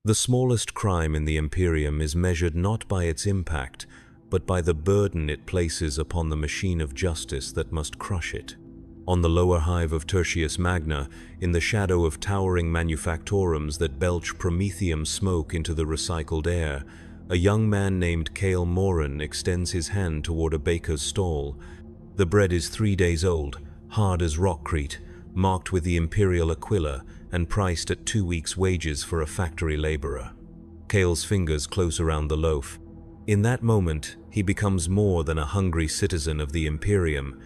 The smallest crime in the Imperium is measured not by its impact, but by the burden it places upon the machine of justice that must crush it. On the lower hive of Tertius Magna, in the shadow of towering manufactorums that belch promethium smoke into the recycled air, a young man named Cale Moran extends his hand toward a baker's stall. The bread is 3 days old, hard as rockcrete, marked with the Imperial Aquila, and priced at 2 weeks' wages for a factory laborer. Cale's fingers close around the loaf. In that moment, he becomes more than a hungry citizen of the Imperium.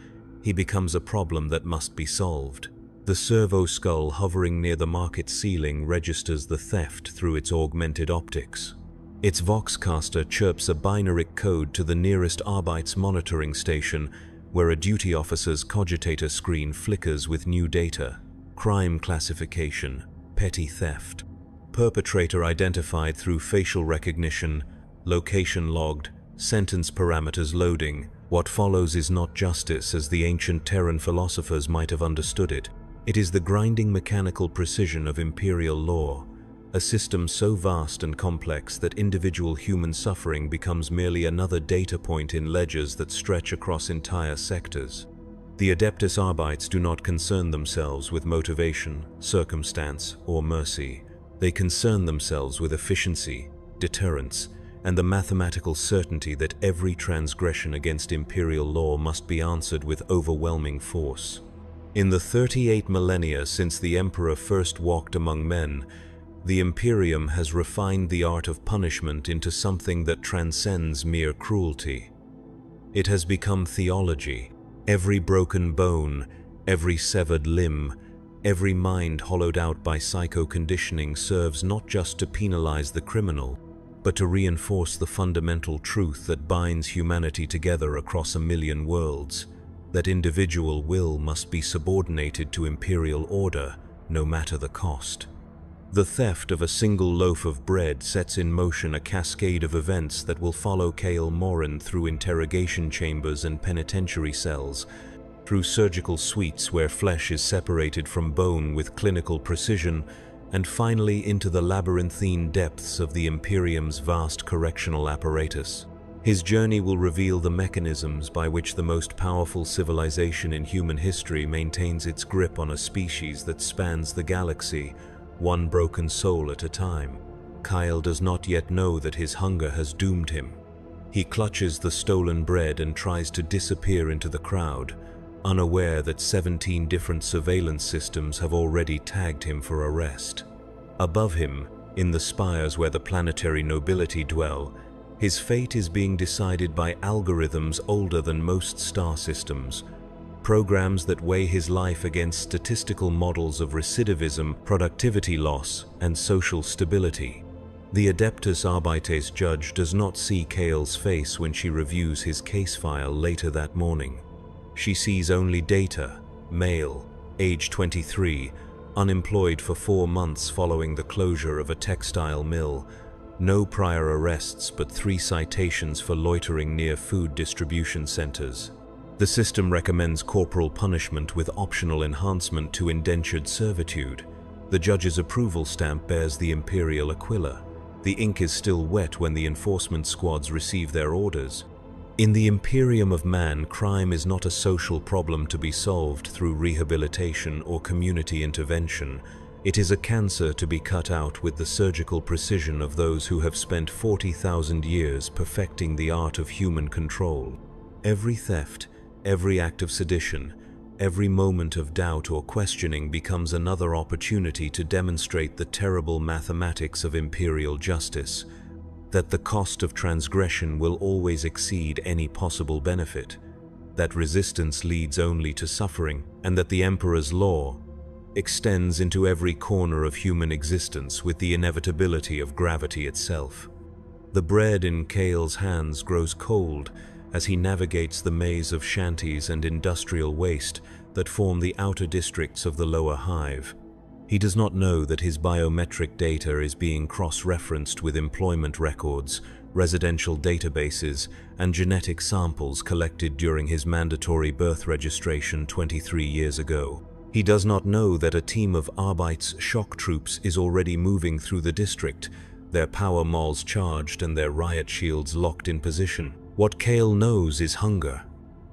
He becomes a problem that must be solved. The servo skull hovering near the market ceiling registers the theft through its augmented optics. Its voxcaster chirps a binary code to the nearest Arbeits monitoring station, where a duty officer's cogitator screen flickers with new data. Crime classification, petty theft. Perpetrator identified through facial recognition, location logged, sentence parameters loading. What follows is not justice as the ancient Terran philosophers might have understood it. It is the grinding mechanical precision of Imperial law, a system so vast and complex that individual human suffering becomes merely another data point in ledgers that stretch across entire sectors. The Adeptus Arbeits do not concern themselves with motivation, circumstance, or mercy. They concern themselves with efficiency, deterrence, and the mathematical certainty that every transgression against Imperial law must be answered with overwhelming force. In the 38 millennia since the Emperor first walked among men, the Imperium has refined the art of punishment into something that transcends mere cruelty. It has become theology. Every broken bone, every severed limb, every mind hollowed out by psycho-conditioning serves not just to penalize the criminal, but to reinforce the fundamental truth that binds humanity together across 1,000,000 worlds, that individual will must be subordinated to Imperial order, no matter the cost. The theft of a single loaf of bread sets in motion a cascade of events that will follow Cale Moran through interrogation chambers and penitentiary cells, through surgical suites where flesh is separated from bone with clinical precision, and finally into the labyrinthine depths of the Imperium's vast correctional apparatus. His journey will reveal the mechanisms by which the most powerful civilization in human history maintains its grip on a species that spans the galaxy, one broken soul at a time. Kyle does not yet know that his hunger has doomed him. He clutches the stolen bread and tries to disappear into the crowd, unaware that 17 different surveillance systems have already tagged him for arrest. Above him, in the spires where the planetary nobility dwell, his fate is being decided by algorithms older than most star systems, programs that weigh his life against statistical models of recidivism, productivity loss, and social stability. The Adeptus Arbeits judge does not see Cale's face when she reviews his case file later that morning. She sees only data: male, age 23, unemployed for 4 months following the closure of a textile mill, no prior arrests but 3 citations for loitering near food distribution centers. The system recommends corporal punishment with optional enhancement to indentured servitude. The judge's approval stamp bears the Imperial Aquila. The ink is still wet when the enforcement squads receive their orders. In the Imperium of Man, crime is not a social problem to be solved through rehabilitation or community intervention. It is a cancer to be cut out with the surgical precision of those who have spent 40,000 years perfecting the art of human control. Every theft, every act of sedition, every moment of doubt or questioning becomes another opportunity to demonstrate the terrible mathematics of Imperial justice, that the cost of transgression will always exceed any possible benefit, that resistance leads only to suffering, and that the Emperor's law extends into every corner of human existence with the inevitability of gravity itself. The bread in Cale's hands grows cold as he navigates the maze of shanties and industrial waste that form the outer districts of the lower hive. He does not know that his biometric data is being cross-referenced with employment records, residential databases, and genetic samples collected during his mandatory birth registration 23 years ago. He does not know that a team of Arbeits shock troops is already moving through the district, their power mauls charged and their riot shields locked in position. What Kale knows is hunger.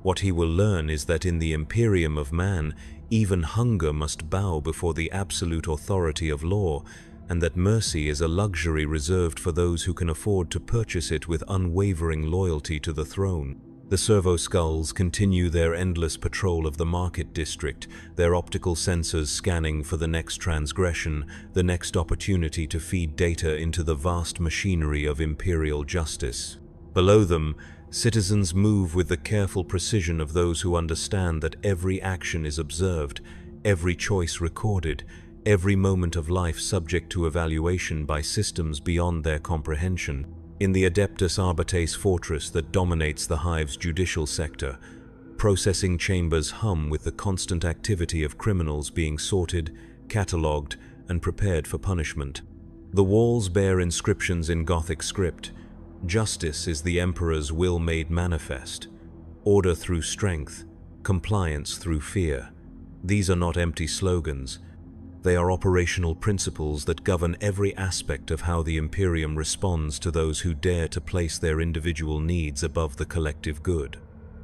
What he will learn is that in the Imperium of Man, even hunger must bow before the absolute authority of law, and that mercy is a luxury reserved for those who can afford to purchase it with unwavering loyalty to the throne. The servo skulls continue their endless patrol of the market district, their optical sensors scanning for the next transgression, the next opportunity to feed data into the vast machinery of imperial justice. Below them, citizens move with the careful precision of those who understand that every action is observed, every choice recorded, every moment of life subject to evaluation by systems beyond their comprehension. In the Adeptus Arbites fortress that dominates the Hive's judicial sector, processing chambers hum with the constant activity of criminals being sorted, catalogued, and prepared for punishment. The walls bear inscriptions in Gothic script. Justice is the Emperor's will made manifest. Order through strength, compliance through fear. These are not empty slogans. They are operational principles that govern every aspect of how the Imperium responds to those who dare to place their individual needs above the collective good.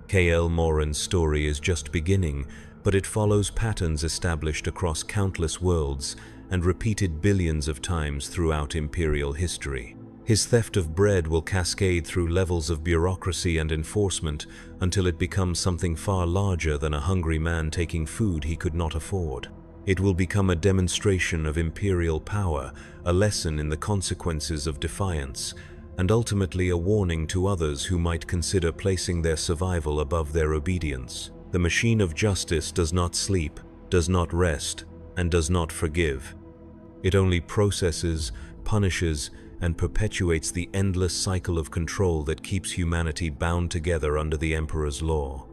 K.L. Moran's story is just beginning, but it follows patterns established across countless worlds and repeated billions of times throughout Imperial history. His theft of bread will cascade through levels of bureaucracy and enforcement until it becomes something far larger than a hungry man taking food he could not afford. It will become a demonstration of imperial power, a lesson in the consequences of defiance, and ultimately a warning to others who might consider placing their survival above their obedience. The machine of justice does not sleep, does not rest, and does not forgive. It only processes, punishes, and perpetuates the endless cycle of control that keeps humanity bound together under the Emperor's law.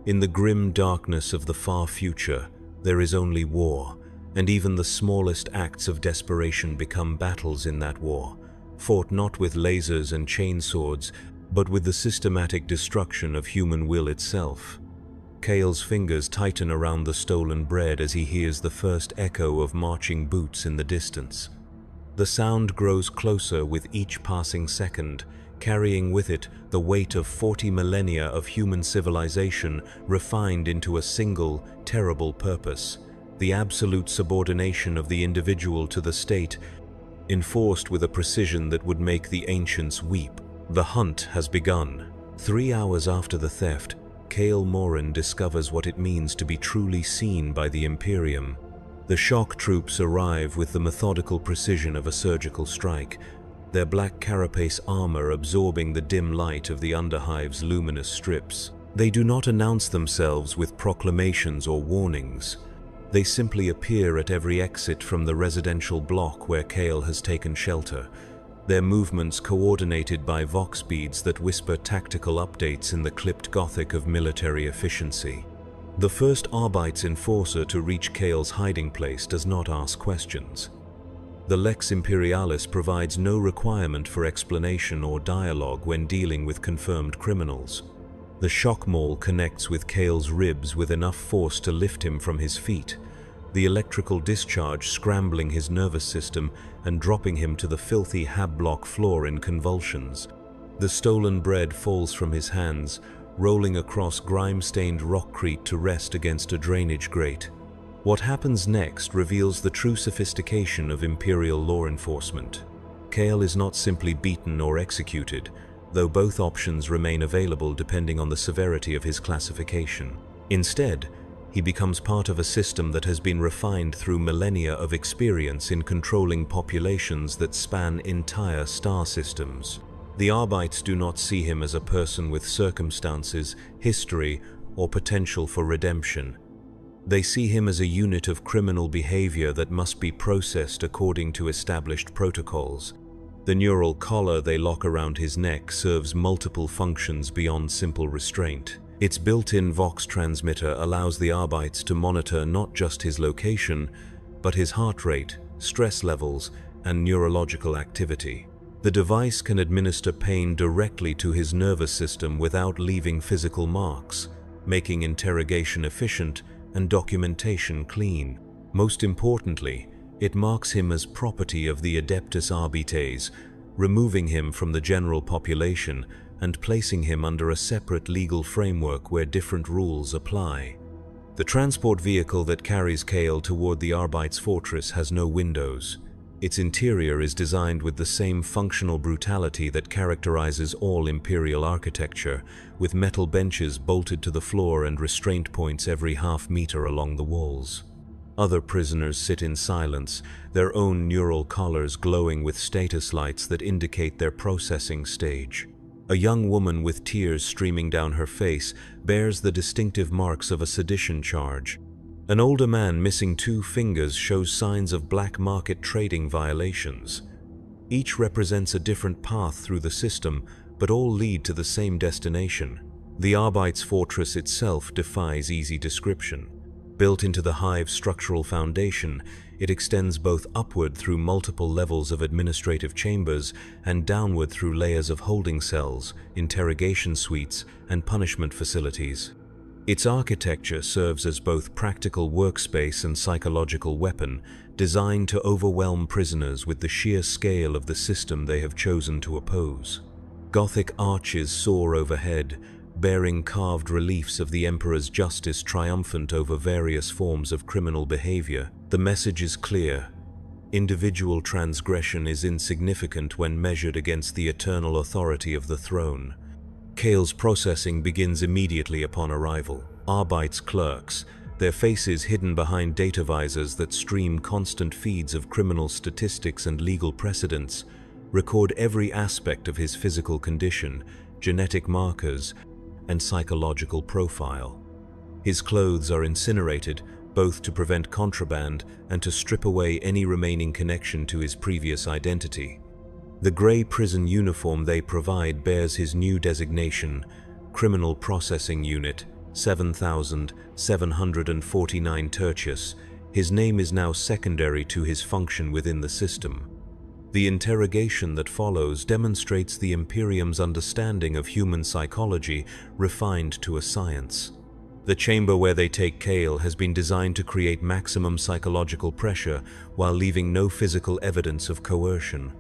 In the grim darkness of the far future, there is only war, and even the smallest acts of desperation become battles in that war, fought not with lasers and chainswords, but with the systematic destruction of human will itself. Kale's fingers tighten around the stolen bread as he hears the first echo of marching boots in the distance. The sound grows closer with each passing second, carrying with it the weight of 40 millennia of human civilization refined into a single, terrible purpose: the absolute subordination of the individual to the state, enforced with a precision that would make the ancients weep. The hunt has begun. 3 hours after the theft, Kale Moran discovers what it means to be truly seen by the Imperium. The shock troops arrive with the methodical precision of a surgical strike, their black carapace armor absorbing the dim light of the Underhive's luminous strips. They do not announce themselves with proclamations or warnings. They simply appear at every exit from the residential block where Kale has taken shelter, their movements coordinated by vox beads that whisper tactical updates in the clipped Gothic of military efficiency. The first Arbeits enforcer to reach Kale's hiding place does not ask questions. The Lex Imperialis provides no requirement for explanation or dialogue when dealing with confirmed criminals. The shock maul connects with Kale's ribs with enough force to lift him from his feet, the electrical discharge scrambling his nervous system and dropping him to the filthy hab-block floor in convulsions. The stolen bread falls from his hands, rolling across grime-stained rockcrete to rest against a drainage grate. What happens next reveals the true sophistication of Imperial law enforcement. Kale is not simply beaten or executed, though both options remain available depending on the severity of his classification. Instead, he becomes part of a system that has been refined through millennia of experience in controlling populations that span entire star systems. The Arbeits do not see him as a person with circumstances, history, or potential for redemption. They see him as a unit of criminal behavior that must be processed according to established protocols. The neural collar they lock around his neck serves multiple functions beyond simple restraint. Its built-in Vox transmitter allows the Arbeits to monitor not just his location, but his heart rate, stress levels, and neurological activity. The device can administer pain directly to his nervous system without leaving physical marks, making interrogation efficient and documentation clean. Most importantly, it marks him as property of the Adeptus Arbites, removing him from the general population and placing him under a separate legal framework where different rules apply. The transport vehicle that carries Kale toward the Arbites' fortress has no windows. Its interior is designed with the same functional brutality that characterizes all Imperial architecture, with metal benches bolted to the floor and restraint points every half-meter along the walls. Other prisoners sit in silence, their own neural collars glowing with status lights that indicate their processing stage. A young woman with tears streaming down her face bears the distinctive marks of a sedition charge. An older man missing 2 fingers shows signs of black market trading violations. Each represents a different path through the system, but all lead to the same destination. The Arbites' fortress itself defies easy description. Built into the hive's structural foundation, it extends both upward through multiple levels of administrative chambers and downward through layers of holding cells, interrogation suites, and punishment facilities. Its architecture serves as both practical workspace and psychological weapon, designed to overwhelm prisoners with the sheer scale of the system they have chosen to oppose. Gothic arches soar overhead, bearing carved reliefs of the Emperor's justice triumphant over various forms of criminal behavior. The message is clear. Individual transgression is insignificant when measured against the eternal authority of the throne. Kale's processing begins immediately upon arrival. Arbites' clerks, their faces hidden behind data visors that stream constant feeds of criminal statistics and legal precedents, record every aspect of his physical condition, genetic markers, and psychological profile. His clothes are incinerated, both to prevent contraband and to strip away any remaining connection to his previous identity. The grey prison uniform they provide bears his new designation, Criminal Processing Unit, 7749 Tertius. His name is now secondary to his function within the system. The interrogation that follows demonstrates the Imperium's understanding of human psychology refined to a science. The chamber where they take Kale has been designed to create maximum psychological pressure while leaving no physical evidence of coercion.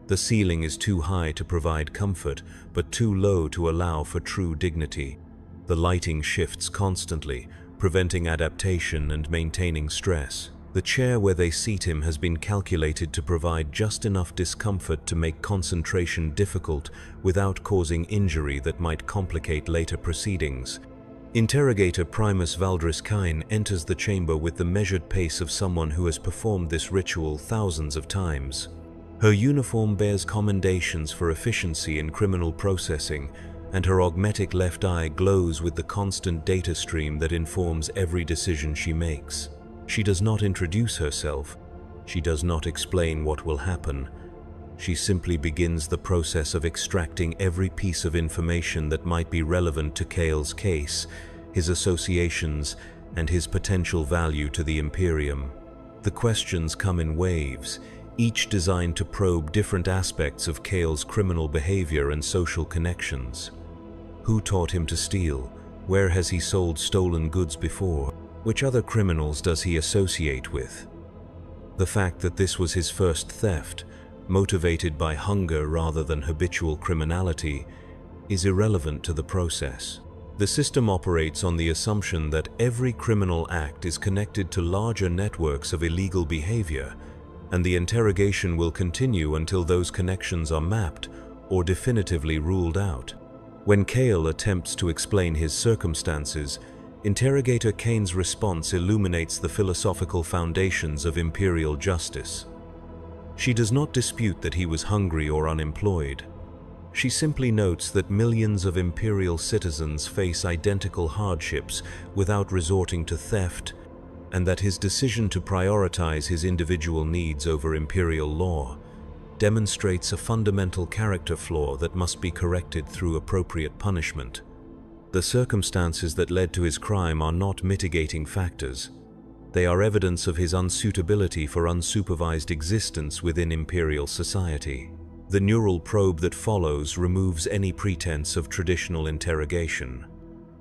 The ceiling is too high to provide comfort, but too low to allow for true dignity. The lighting shifts constantly, preventing adaptation and maintaining stress. The chair where they seat him has been calculated to provide just enough discomfort to make concentration difficult without causing injury that might complicate later proceedings. Interrogator Primus Valdris Kine enters the chamber with the measured pace of someone who has performed this ritual thousands of times. Her uniform bears commendations for efficiency in criminal processing, and her augmetic left eye glows with the constant data stream that informs every decision she makes. She does not introduce herself. She does not explain what will happen. She simply begins the process of extracting every piece of information that might be relevant to Kale's case, his associations, and his potential value to the Imperium. The questions come in waves, each designed to probe different aspects of Kale's criminal behavior and social connections. Who taught him to steal? Where has he sold stolen goods before? Which other criminals does he associate with? The fact that this was his first theft, motivated by hunger rather than habitual criminality, is irrelevant to the process. The system operates on the assumption that every criminal act is connected to larger networks of illegal behavior, and the interrogation will continue until those connections are mapped or definitively ruled out. When Kale attempts to explain his circumstances, Interrogator Kane's response illuminates the philosophical foundations of Imperial justice. She does not dispute that he was hungry or unemployed. She simply notes that millions of Imperial citizens face identical hardships without resorting to theft, and that his decision to prioritize his individual needs over Imperial law demonstrates a fundamental character flaw that must be corrected through appropriate punishment. The circumstances that led to his crime are not mitigating factors. They are evidence of his unsuitability for unsupervised existence within Imperial society. The neural probe that follows removes any pretense of traditional interrogation.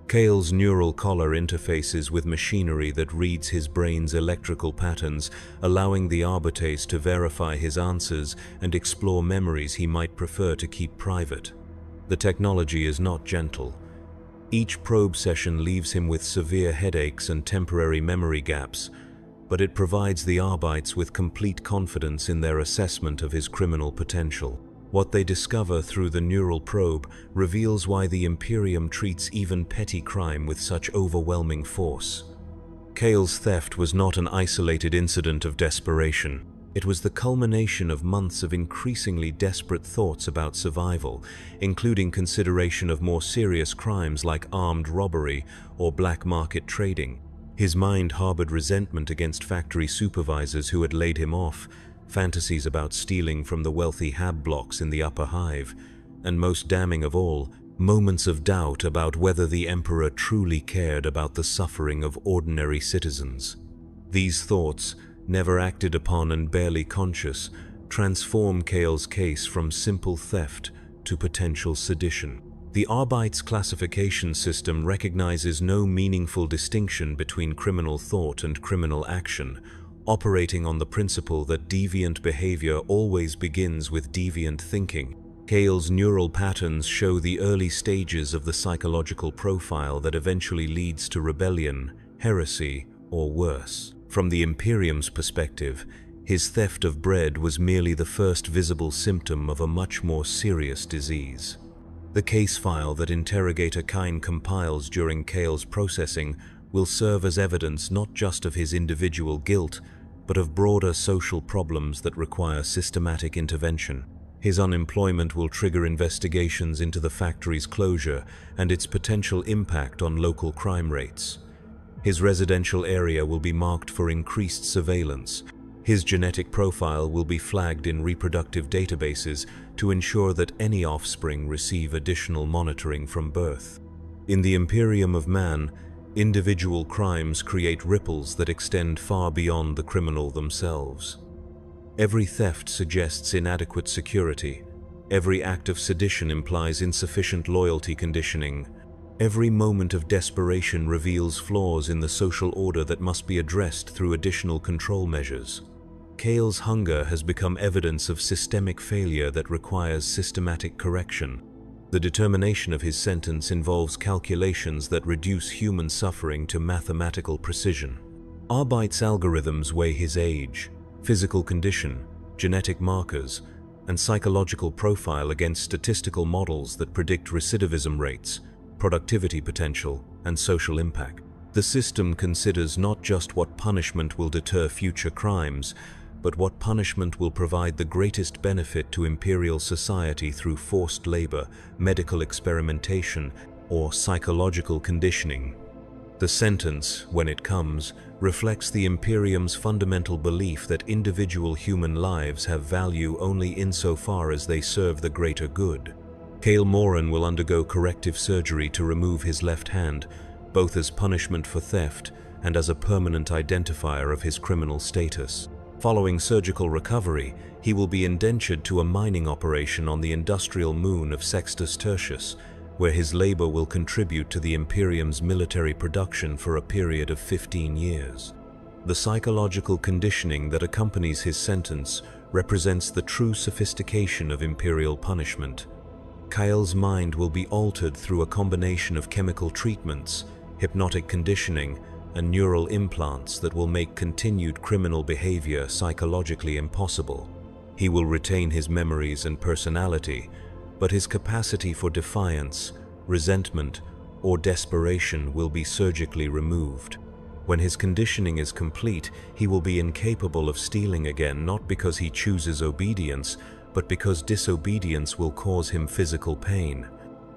Kale's neural collar interfaces with machinery that reads his brain's electrical patterns, allowing the arbiters to verify his answers and explore memories he might prefer to keep private. The technology is not gentle. Each probe session leaves him with severe headaches and temporary memory gaps, but it provides the arbiters with complete confidence in their assessment of his criminal potential. What they discover through the neural probe reveals why the Imperium treats even petty crime with such overwhelming force. Kale's theft was not an isolated incident of desperation. It was the culmination of months of increasingly desperate thoughts about survival, including consideration of more serious crimes like armed robbery or black market trading. His mind harbored resentment against factory supervisors who had laid him off, fantasies about stealing from the wealthy hab blocks in the upper hive, and most damning of all, moments of doubt about whether the Emperor truly cared about the suffering of ordinary citizens. These thoughts, never acted upon and barely conscious, transform Kale's case from simple theft to potential sedition. The arbiters classification system recognizes no meaningful distinction between criminal thought and criminal action, operating on the principle that deviant behavior always begins with deviant thinking. Kale's neural patterns show the early stages of the psychological profile that eventually leads to rebellion, heresy, or worse. From the Imperium's perspective, his theft of bread was merely the first visible symptom of a much more serious disease. The case file that Interrogator Kine compiles during Kale's processing will serve as evidence not just of his individual guilt, but of broader social problems that require systematic intervention. His unemployment will trigger investigations into the factory's closure and its potential impact on local crime rates. His residential area will be marked for increased surveillance. His genetic profile will be flagged in reproductive databases to ensure that any offspring receive additional monitoring from birth. In the Imperium of Man, individual crimes create ripples that extend far beyond the criminal themselves. Every theft suggests inadequate security. Every act of sedition implies insufficient loyalty conditioning. Every moment of desperation reveals flaws in the social order that must be addressed through additional control measures. Kale's hunger has become evidence of systemic failure that requires systematic correction. The determination of his sentence involves calculations that reduce human suffering to mathematical precision. Arbiters' algorithms weigh his age, physical condition, genetic markers, and psychological profile against statistical models that predict recidivism rates, productivity potential, and social impact. The system considers not just what punishment will deter future crimes, but what punishment will provide the greatest benefit to Imperial society through forced labor, medical experimentation, or psychological conditioning. The sentence, when it comes, reflects the Imperium's fundamental belief that individual human lives have value only insofar as they serve the greater good. Kale Moran will undergo corrective surgery to remove his left hand, both as punishment for theft and as a permanent identifier of his criminal status. Following surgical recovery, he will be indentured to a mining operation on the industrial moon of Sextus Tertius, where his labor will contribute to the Imperium's military production for a period of 15 years. The psychological conditioning that accompanies his sentence represents the true sophistication of Imperial punishment. Kale's mind will be altered through a combination of chemical treatments, hypnotic conditioning, and neural implants that will make continued criminal behavior psychologically impossible. He will retain his memories and personality, but his capacity for defiance, resentment, or desperation will be surgically removed. When his conditioning is complete, he will be incapable of stealing again, not because he chooses obedience, but because disobedience will cause him physical pain.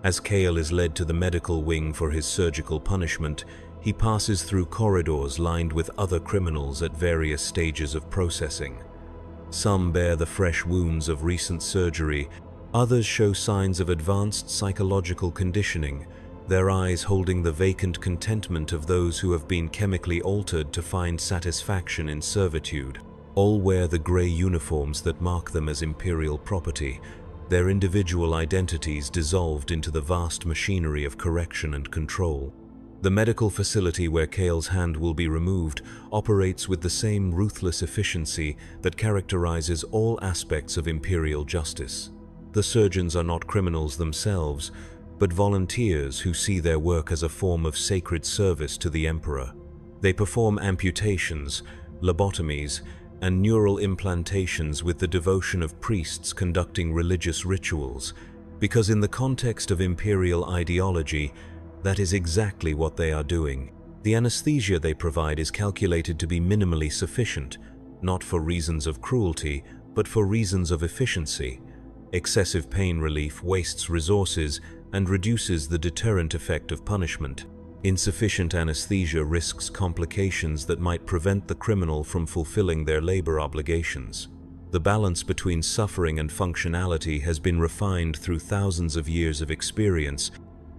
As Kale is led to the medical wing for his surgical punishment, he passes through corridors lined with other criminals at various stages of processing. Some bear the fresh wounds of recent surgery, others show signs of advanced psychological conditioning, their eyes holding the vacant contentment of those who have been chemically altered to find satisfaction in servitude. All wear the grey uniforms that mark them as Imperial property, their individual identities dissolved into the vast machinery of correction and control. The medical facility where Kale's hand will be removed operates with the same ruthless efficiency that characterizes all aspects of imperial justice. The surgeons are not criminals themselves, but volunteers who see their work as a form of sacred service to the Emperor. They perform amputations, lobotomies, and neural implantations with the devotion of priests conducting religious rituals, because in the context of imperial ideology, that is exactly what they are doing. The anesthesia they provide is calculated to be minimally sufficient, not for reasons of cruelty, but for reasons of efficiency. Excessive pain relief wastes resources and reduces the deterrent effect of punishment. Insufficient anesthesia risks complications that might prevent the criminal from fulfilling their labor obligations. The balance between suffering and functionality has been refined through thousands of years of experience,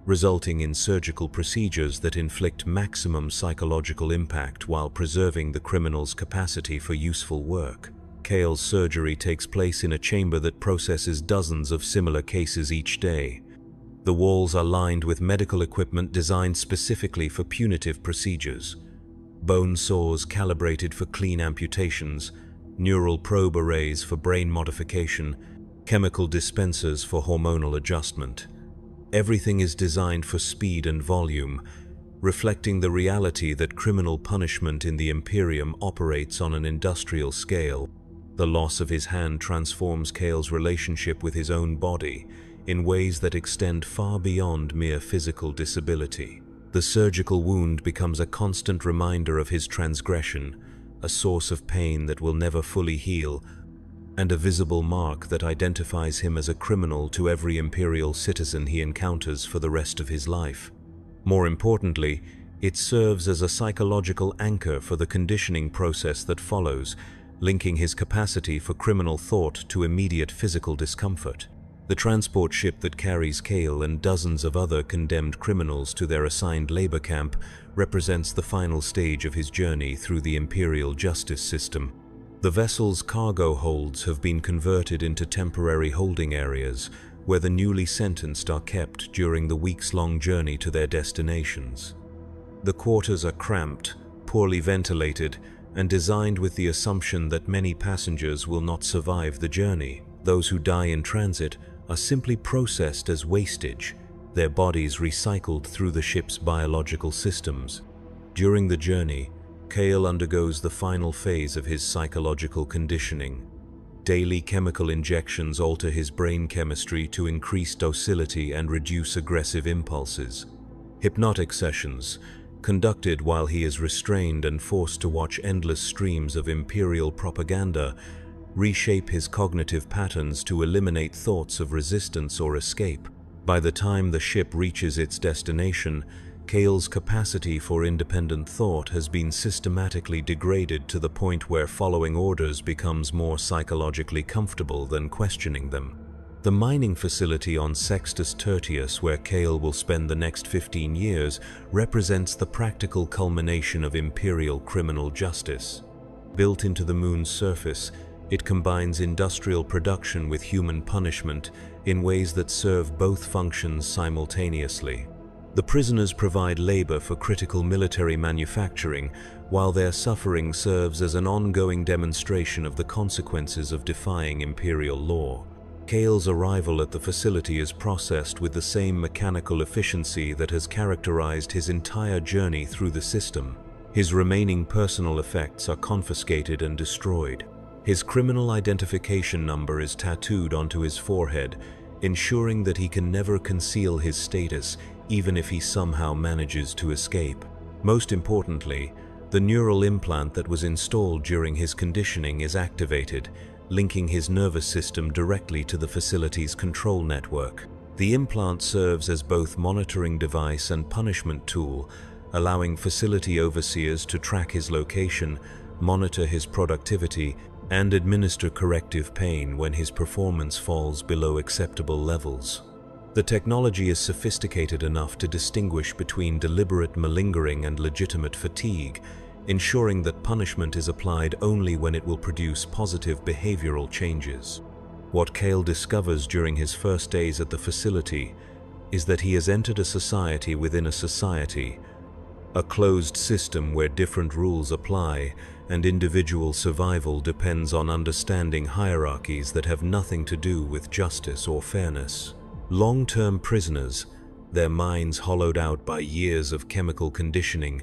resulting in surgical procedures that inflict maximum psychological impact while preserving the criminal's capacity for useful work. Kale's surgery takes place in a chamber that processes dozens of similar cases each day. The walls are lined with medical equipment designed specifically for punitive procedures. Bone saws calibrated for clean amputations, neural probe arrays for brain modification, chemical dispensers for hormonal adjustment. Everything is designed for speed and volume, reflecting the reality that criminal punishment in the Imperium operates on an industrial scale. The loss of his hand transforms Kale's relationship with his own body in ways that extend far beyond mere physical disability. The surgical wound becomes a constant reminder of his transgression, a source of pain that will never fully heal, and a visible mark that identifies him as a criminal to every Imperial citizen he encounters for the rest of his life. More importantly, it serves as a psychological anchor for the conditioning process that follows, linking his capacity for criminal thought to immediate physical discomfort. The transport ship that carries Kale and dozens of other condemned criminals to their assigned labor camp represents the final stage of his journey through the Imperial justice system. The vessel's cargo holds have been converted into temporary holding areas where the newly sentenced are kept during the weeks-long journey to their destinations. The quarters are cramped, poorly ventilated, and designed with the assumption that many passengers will not survive the journey. Those who die in transit are simply processed as wastage, their bodies recycled through the ship's biological systems. During the journey, Kale undergoes the final phase of his psychological conditioning. Daily chemical injections alter his brain chemistry to increase docility and reduce aggressive impulses. Hypnotic sessions, conducted while he is restrained and forced to watch endless streams of Imperial propaganda, reshape his cognitive patterns to eliminate thoughts of resistance or escape. By the time the ship reaches its destination, Kale's capacity for independent thought has been systematically degraded to the point where following orders becomes more psychologically comfortable than questioning them. The mining facility on Sextus Tertius, where Kale will spend the next 15 years, represents the practical culmination of Imperial criminal justice. Built into the moon's surface, it combines industrial production with human punishment in ways that serve both functions simultaneously. The prisoners provide labor for critical military manufacturing, while their suffering serves as an ongoing demonstration of the consequences of defying Imperial law. Kale's arrival at the facility is processed with the same mechanical efficiency that has characterized his entire journey through the system. His remaining personal effects are confiscated and destroyed. His criminal identification number is tattooed onto his forehead, ensuring that he can never conceal his status even if he somehow manages to escape. Most importantly, the neural implant that was installed during his conditioning is activated, linking his nervous system directly to the facility's control network. The implant serves as both monitoring device and punishment tool, allowing facility overseers to track his location, monitor his productivity, and administer corrective pain when his performance falls below acceptable levels. The technology is sophisticated enough to distinguish between deliberate malingering and legitimate fatigue, ensuring that punishment is applied only when it will produce positive behavioral changes. What Kale discovers during his first days at the facility is that he has entered a society within a society, a closed system where different rules apply and individual survival depends on understanding hierarchies that have nothing to do with justice or fairness. Long-term prisoners, their minds hollowed out by years of chemical conditioning,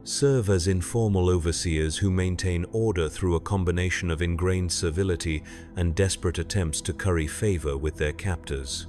serve as informal overseers who maintain order through a combination of ingrained servility and desperate attempts to curry favor with their captors.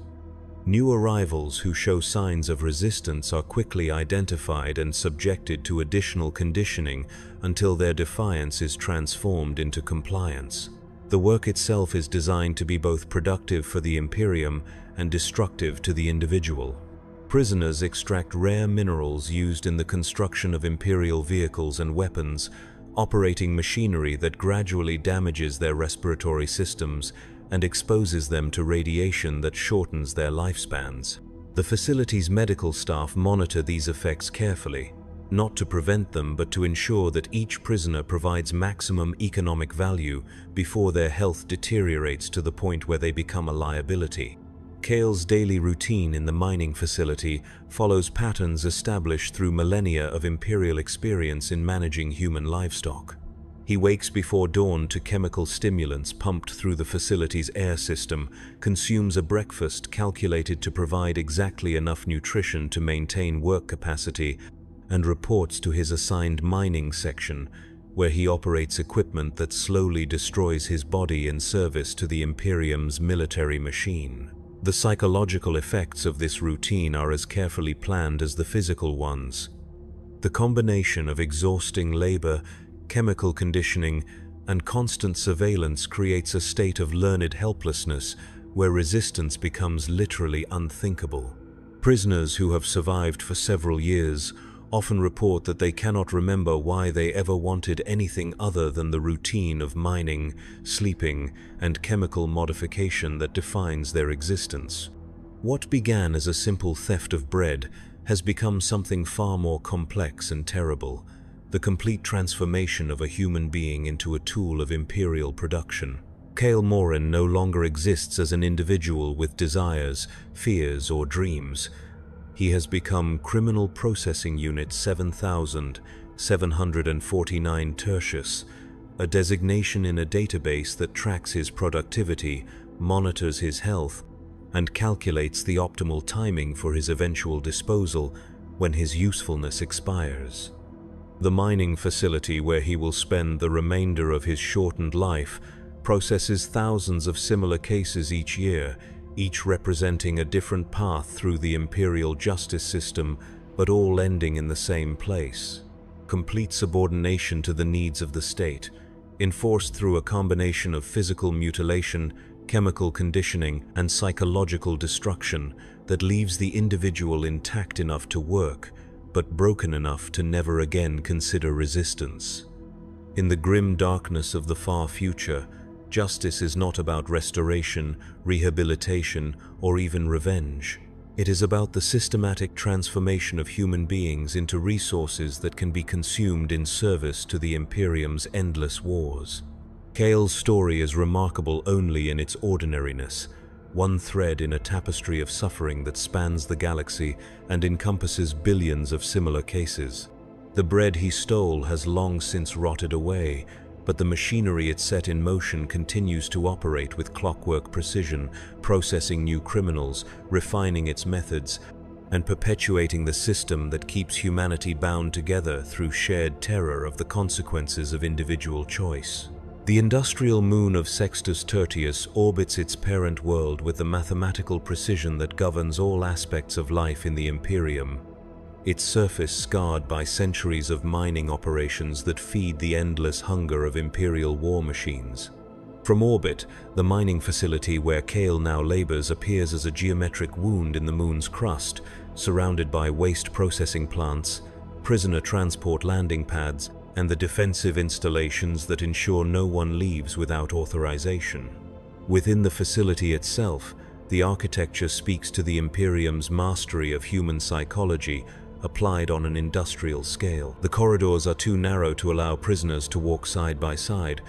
New arrivals who show signs of resistance are quickly identified and subjected to additional conditioning until their defiance is transformed into compliance. The work itself is designed to be both productive for the Imperium and destructive to the individual. Prisoners extract rare minerals used in the construction of Imperial vehicles and weapons, operating machinery that gradually damages their respiratory systems and exposes them to radiation that shortens their lifespans. The facility's medical staff monitor these effects carefully, not to prevent them but to ensure that each prisoner provides maximum economic value before their health deteriorates to the point where they become a liability. Kale's daily routine in the mining facility follows patterns established through millennia of Imperial experience in managing human livestock. He wakes before dawn to chemical stimulants pumped through the facility's air system, consumes a breakfast calculated to provide exactly enough nutrition to maintain work capacity, and reports to his assigned mining section, where he operates equipment that slowly destroys his body in service to the Imperium's military machine. The psychological effects of this routine are as carefully planned as the physical ones. The combination of exhausting labor, chemical conditioning, and constant surveillance creates a state of learned helplessness where resistance becomes literally unthinkable. Prisoners who have survived for several years often report that they cannot remember why they ever wanted anything other than the routine of mining, sleeping, and chemical modification that defines their existence. What began as a simple theft of bread has become something far more complex and terrible, the complete transformation of a human being into a tool of Imperial production. Kale Morin no longer exists as an individual with desires, fears, or dreams. He has become Criminal Processing Unit 7749 Tertius, a designation in a database that tracks his productivity, monitors his health, and calculates the optimal timing for his eventual disposal when his usefulness expires. The mining facility where he will spend the remainder of his shortened life processes thousands of similar cases each year, each representing a different path through the Imperial justice system, but all ending in the same place. Complete subordination to the needs of the state, enforced through a combination of physical mutilation, chemical conditioning, and psychological destruction that leaves the individual intact enough to work, but broken enough to never again consider resistance. In the grim darkness of the far future, justice is not about restoration, rehabilitation, or even revenge. It is about the systematic transformation of human beings into resources that can be consumed in service to the Imperium's endless wars. Kale's story is remarkable only in its ordinariness, one thread in a tapestry of suffering that spans the galaxy and encompasses billions of similar cases. The bread he stole has long since rotted away, but the machinery it set in motion continues to operate with clockwork precision, processing new criminals, refining its methods, and perpetuating the system that keeps humanity bound together through shared terror of the consequences of individual choice. The industrial moon of Sextus Tertius orbits its parent world with the mathematical precision that governs all aspects of life in the Imperium, its surface scarred by centuries of mining operations that feed the endless hunger of Imperial war machines. From orbit, the mining facility where Kale now labors appears as a geometric wound in the moon's crust, surrounded by waste processing plants, prisoner transport landing pads, and the defensive installations that ensure no one leaves without authorization. Within the facility itself, the architecture speaks to the Imperium's mastery of human psychology, applied on an industrial scale. The corridors are too narrow to allow prisoners to walk side by side,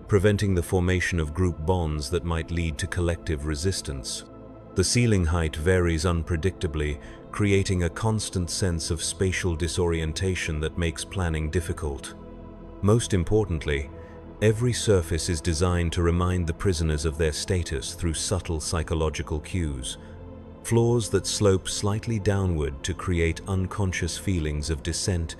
preventing the formation of group bonds that might lead to collective resistance. The ceiling height varies unpredictably, creating a constant sense of spatial disorientation that makes planning difficult. Most importantly, every surface is designed to remind the prisoners of their status through subtle psychological cues. Floors that slope slightly downward to create unconscious feelings of descent,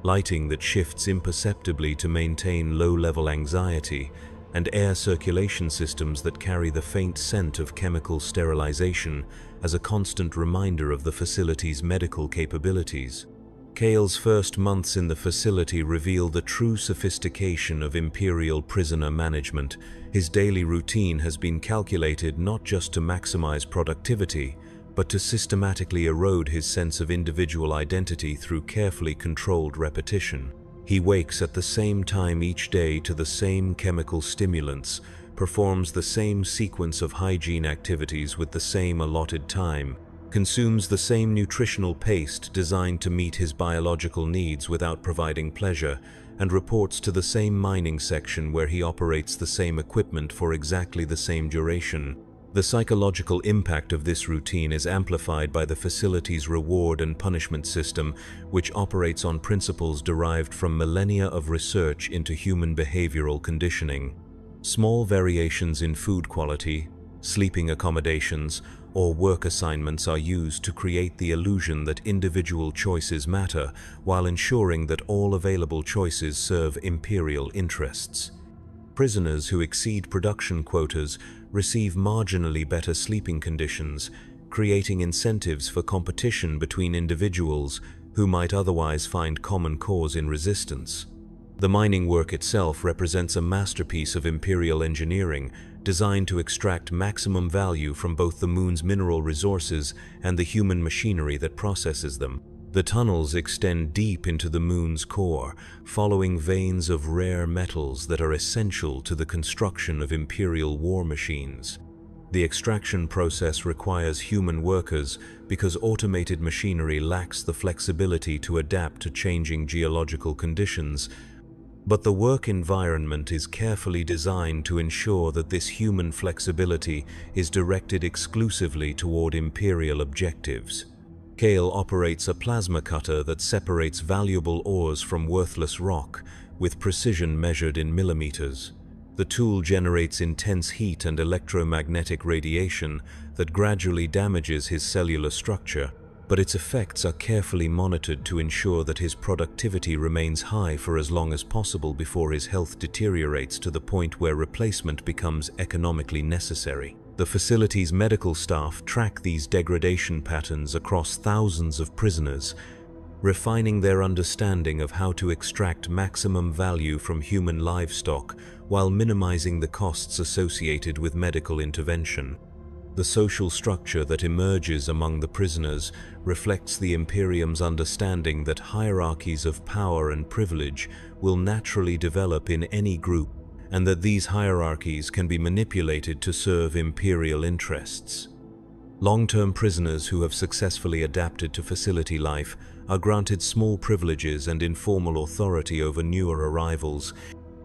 lighting that shifts imperceptibly to maintain low-level anxiety, and air circulation systems that carry the faint scent of chemical sterilization as a constant reminder of the facility's medical capabilities. Kale's first months in the facility reveal the true sophistication of Imperial prisoner management. His daily routine has been calculated not just to maximize productivity, but to systematically erode his sense of individual identity through carefully controlled repetition. He wakes at the same time each day to the same chemical stimulants, performs the same sequence of hygiene activities with the same allotted time, consumes the same nutritional paste designed to meet his biological needs without providing pleasure, and reports to the same mining section where he operates the same equipment for exactly the same duration. The psychological impact of this routine is amplified by the facility's reward and punishment system, which operates on principles derived from millennia of research into human behavioral conditioning. Small variations in food quality, sleeping accommodations, or work assignments are used to create the illusion that individual choices matter, while ensuring that all available choices serve Imperial interests. Prisoners who exceed production quotas receive marginally better sleeping conditions, creating incentives for competition between individuals who might otherwise find common cause in resistance. The mining work itself represents a masterpiece of Imperial engineering, designed to extract maximum value from both the moon's mineral resources and the human machinery that processes them. The tunnels extend deep into the moon's core, following veins of rare metals that are essential to the construction of Imperial war machines. The extraction process requires human workers because automated machinery lacks the flexibility to adapt to changing geological conditions, but the work environment is carefully designed to ensure that this human flexibility is directed exclusively toward Imperial objectives. Kale operates a plasma cutter that separates valuable ores from worthless rock, with precision measured in millimeters. The tool generates intense heat and electromagnetic radiation that gradually damages his cellular structure, but its effects are carefully monitored to ensure that his productivity remains high for as long as possible before his health deteriorates to the point where replacement becomes economically necessary. The facility's medical staff track these degradation patterns across thousands of prisoners, refining their understanding of how to extract maximum value from human livestock while minimizing the costs associated with medical intervention. The social structure that emerges among the prisoners reflects the Imperium's understanding that hierarchies of power and privilege will naturally develop in any group, and that these hierarchies can be manipulated to serve Imperial interests. Long-term prisoners who have successfully adapted to facility life are granted small privileges and informal authority over newer arrivals,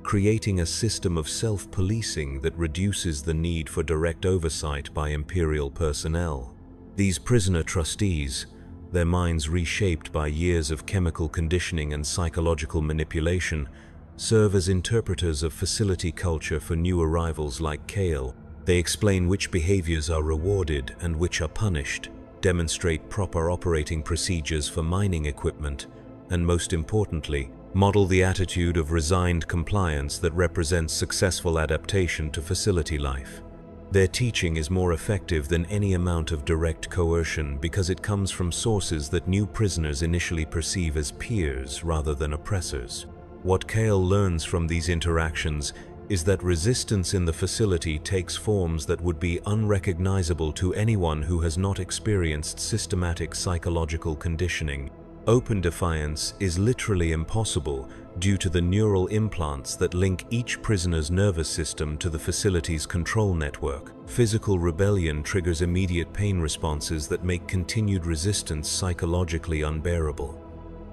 creating a system of self-policing that reduces the need for direct oversight by Imperial personnel. These prisoner trustees, their minds reshaped by years of chemical conditioning and psychological manipulation, serve as interpreters of facility culture for new arrivals like Kale. They explain which behaviors are rewarded and which are punished, demonstrate proper operating procedures for mining equipment, and most importantly, model the attitude of resigned compliance that represents successful adaptation to facility life. Their teaching is more effective than any amount of direct coercion because it comes from sources that new prisoners initially perceive as peers rather than oppressors. What Kale learns from these interactions is that resistance in the facility takes forms that would be unrecognizable to anyone who has not experienced systematic psychological conditioning. Open defiance is literally impossible due to the neural implants that link each prisoner's nervous system to the facility's control network. Physical rebellion triggers immediate pain responses that make continued resistance psychologically unbearable.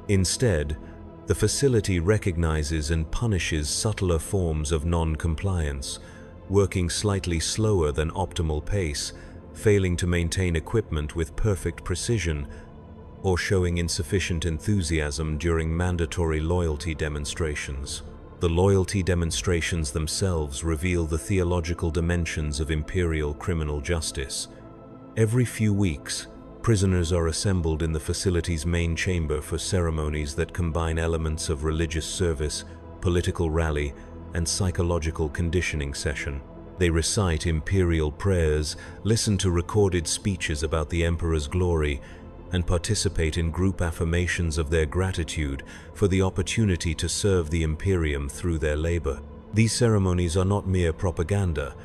Instead, the facility recognizes and punishes subtler forms of non-compliance, working slightly slower than optimal pace, failing to maintain equipment with perfect precision, or showing insufficient enthusiasm during mandatory loyalty demonstrations. The loyalty demonstrations themselves reveal the theological dimensions of imperial criminal justice. Every few weeks, prisoners are assembled in the facility's main chamber for ceremonies that combine elements of religious service, political rally, and psychological conditioning session. They recite imperial prayers, listen to recorded speeches about the emperor's glory, and participate in group affirmations of their gratitude for the opportunity to serve the Imperium through their labor. These ceremonies are not mere propaganda.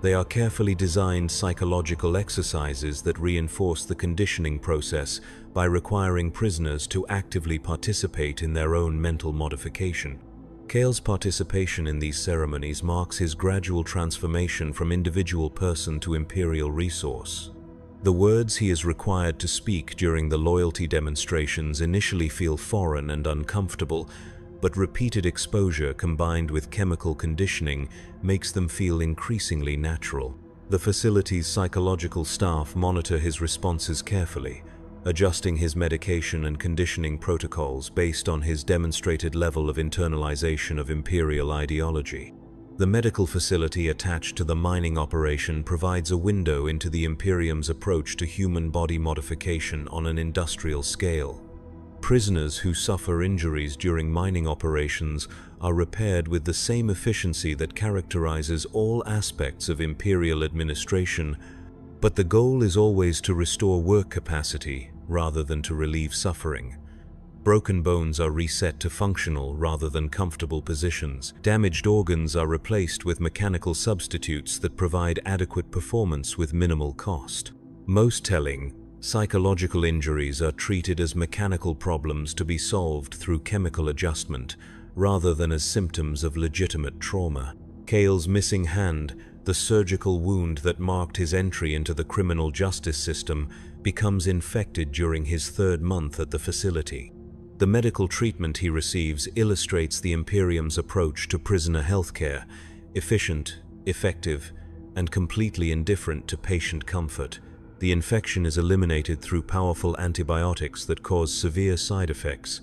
They are carefully designed psychological exercises that reinforce the conditioning process by requiring prisoners to actively participate in their own mental modification. Cale's participation in these ceremonies marks his gradual transformation from individual person to imperial resource. The words he is required to speak during the loyalty demonstrations initially feel foreign and uncomfortable, but repeated exposure combined with chemical conditioning makes them feel increasingly natural. The facility's psychological staff monitor his responses carefully, adjusting his medication and conditioning protocols based on his demonstrated level of internalization of imperial ideology. The medical facility attached to the mining operation provides a window into the Imperium's approach to human body modification on an industrial scale. Prisoners who suffer injuries during mining operations are repaired with the same efficiency that characterizes all aspects of imperial administration, but the goal is always to restore work capacity rather than to relieve suffering. Broken bones are reset to functional rather than comfortable positions. Damaged organs are replaced with mechanical substitutes that provide adequate performance with minimal cost. Most telling, psychological injuries are treated as mechanical problems to be solved through chemical adjustment, rather than as symptoms of legitimate trauma. Cale's missing hand, the surgical wound that marked his entry into the criminal justice system, becomes infected during his 3rd month at the facility. The medical treatment he receives illustrates the Imperium's approach to prisoner healthcare: efficient, effective, and completely indifferent to patient comfort. The infection is eliminated through powerful antibiotics that cause severe side effects,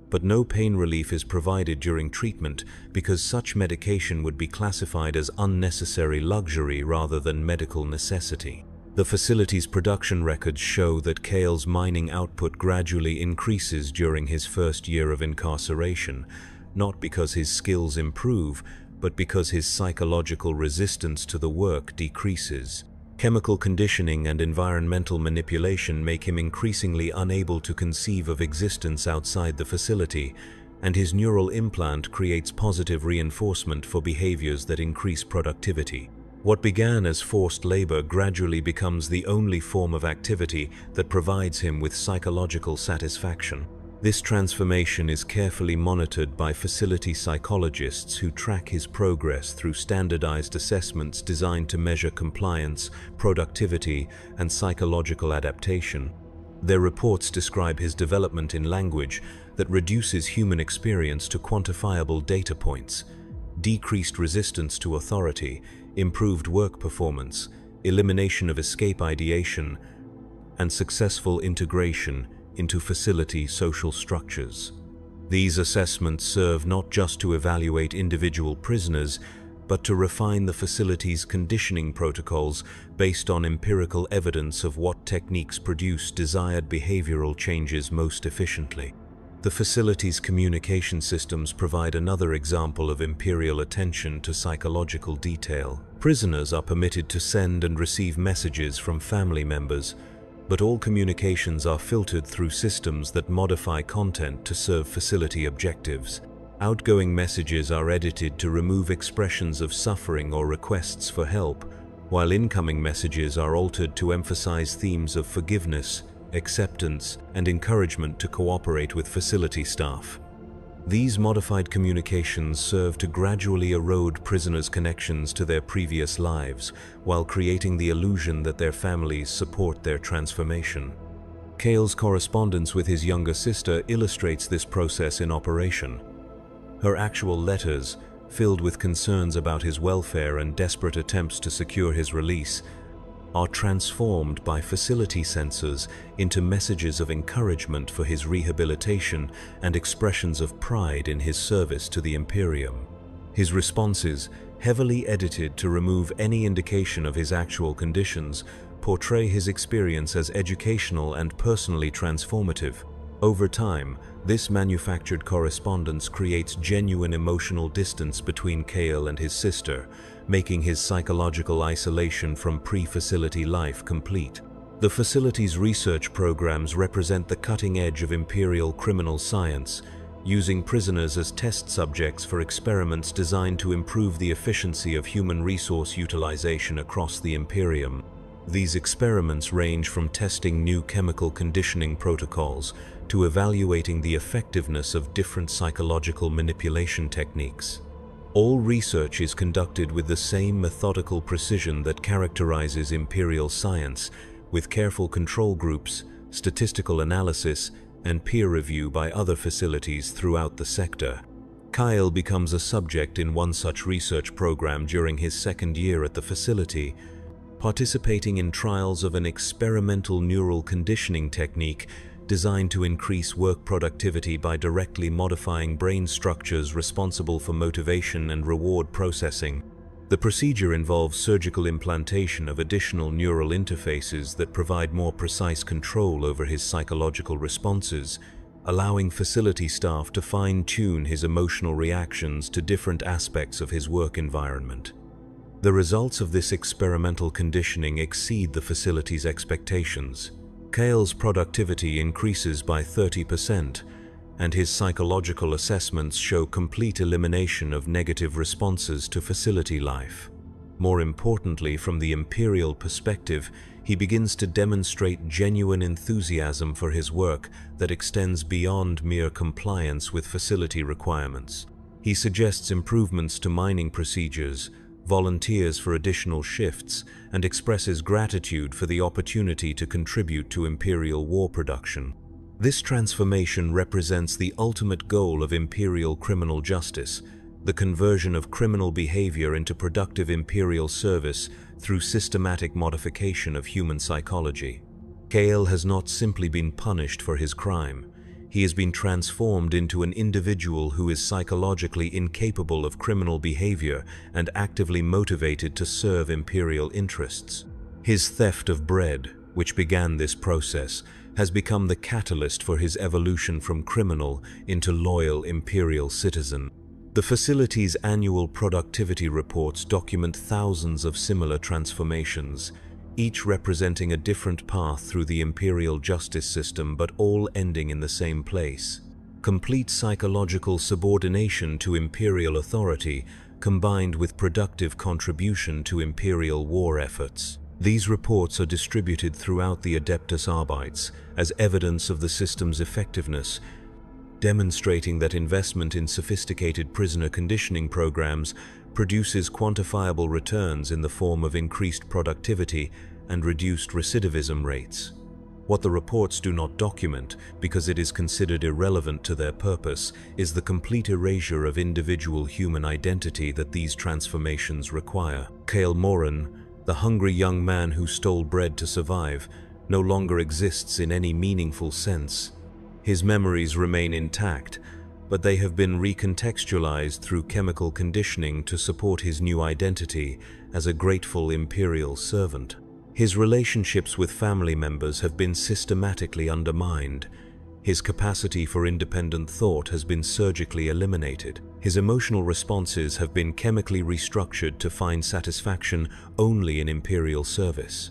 but no pain relief is provided during treatment because such medication would be classified as unnecessary luxury rather than medical necessity. The facility's production records show that Cale's mining output gradually increases during his first year of incarceration, not because his skills improve, but because his psychological resistance to the work decreases. Chemical conditioning and environmental manipulation make him increasingly unable to conceive of existence outside the facility, and his neural implant creates positive reinforcement for behaviors that increase productivity. What began as forced labor gradually becomes the only form of activity that provides him with psychological satisfaction. This transformation is carefully monitored by facility psychologists who track his progress through standardized assessments designed to measure compliance, productivity, and psychological adaptation. Their reports describe his development in language that reduces human experience to quantifiable data points: decreased resistance to authority, improved work performance, elimination of escape ideation, and successful integration into facility social structures. These assessments serve not just to evaluate individual prisoners, but to refine the facility's conditioning protocols based on empirical evidence of what techniques produce desired behavioral changes most efficiently. The facility's communication systems provide another example of imperial attention to psychological detail. Prisoners are permitted to send and receive messages from family members, but all communications are filtered through systems that modify content to serve facility objectives. Outgoing messages are edited to remove expressions of suffering or requests for help, while incoming messages are altered to emphasize themes of forgiveness, acceptance, and encouragement to cooperate with facility staff. These modified communications serve to gradually erode prisoners' connections to their previous lives, while creating the illusion that their families support their transformation. Cale's correspondence with his younger sister illustrates this process in operation. Her actual letters, filled with concerns about his welfare and desperate attempts to secure his release, are transformed by facility sensors into messages of encouragement for his rehabilitation and expressions of pride in his service to the Imperium. His responses, heavily edited to remove any indication of his actual conditions, portray his experience as educational and personally transformative. Over time, this manufactured correspondence creates genuine emotional distance between Kale and his sister, making his psychological isolation from pre-facility life complete. The facility's research programs represent the cutting edge of Imperial criminal science, using prisoners as test subjects for experiments designed to improve the efficiency of human resource utilization across the Imperium. These experiments range from testing new chemical conditioning protocols to evaluating the effectiveness of different psychological manipulation techniques. All research is conducted with the same methodical precision that characterizes Imperial science, with careful control groups, statistical analysis, and peer review by other facilities throughout the sector. Kyle becomes a subject in one such research program during his second year at the facility, participating in trials of an experimental neural conditioning technique designed to increase work productivity by directly modifying brain structures responsible for motivation and reward processing. The procedure involves surgical implantation of additional neural interfaces that provide more precise control over his psychological responses, allowing facility staff to fine-tune his emotional reactions to different aspects of his work environment. The results of this experimental conditioning exceed the facility's expectations. Kale's productivity increases by 30%, and his psychological assessments show complete elimination of negative responses to facility life. More importantly, from the Imperial perspective, he begins to demonstrate genuine enthusiasm for his work that extends beyond mere compliance with facility requirements. He suggests improvements to mining procedures, volunteers for additional shifts, and expresses gratitude for the opportunity to contribute to Imperial war production. This transformation represents the ultimate goal of Imperial criminal justice, the conversion of criminal behavior into productive Imperial service through systematic modification of human psychology. Kale has not simply been punished for his crime. He has been transformed into an individual who is psychologically incapable of criminal behavior and actively motivated to serve Imperial interests. His theft of bread, which began this process, has become the catalyst for his evolution from criminal into loyal Imperial citizen. The facility's annual productivity reports document thousands of similar transformations, each representing a different path through the Imperial justice system, but all ending in the same place: complete psychological subordination to Imperial authority, combined with productive contribution to Imperial war efforts. These reports are distributed throughout the Adeptus Arbites as evidence of the system's effectiveness, demonstrating that investment in sophisticated prisoner conditioning programs produces quantifiable returns in the form of increased productivity and reduced recidivism rates. What the reports do not document, because it is considered irrelevant to their purpose, is the complete erasure of individual human identity that these transformations require. Kale Moran, the hungry young man who stole bread to survive, no longer exists in any meaningful sense. His memories remain intact, but they have been recontextualized through chemical conditioning to support his new identity as a grateful Imperial servant. His relationships with family members have been systematically undermined. His capacity for independent thought has been surgically eliminated. His emotional responses have been chemically restructured to find satisfaction only in Imperial service.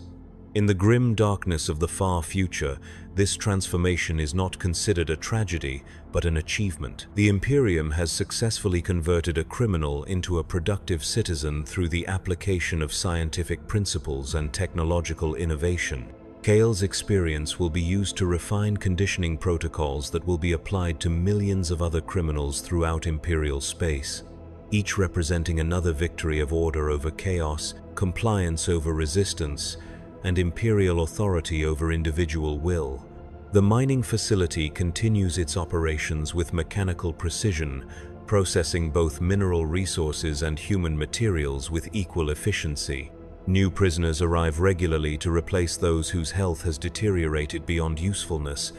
In the grim darkness of the far future, this transformation is not considered a tragedy, but an achievement. The Imperium has successfully converted a criminal into a productive citizen through the application of scientific principles and technological innovation. Kale's experience will be used to refine conditioning protocols that will be applied to millions of other criminals throughout Imperial space, each representing another victory of order over chaos, compliance over resistance, and Imperial authority over individual will. The mining facility continues its operations with mechanical precision, processing both mineral resources and human materials with equal efficiency. New prisoners arrive regularly to replace those whose health has deteriorated beyond usefulness,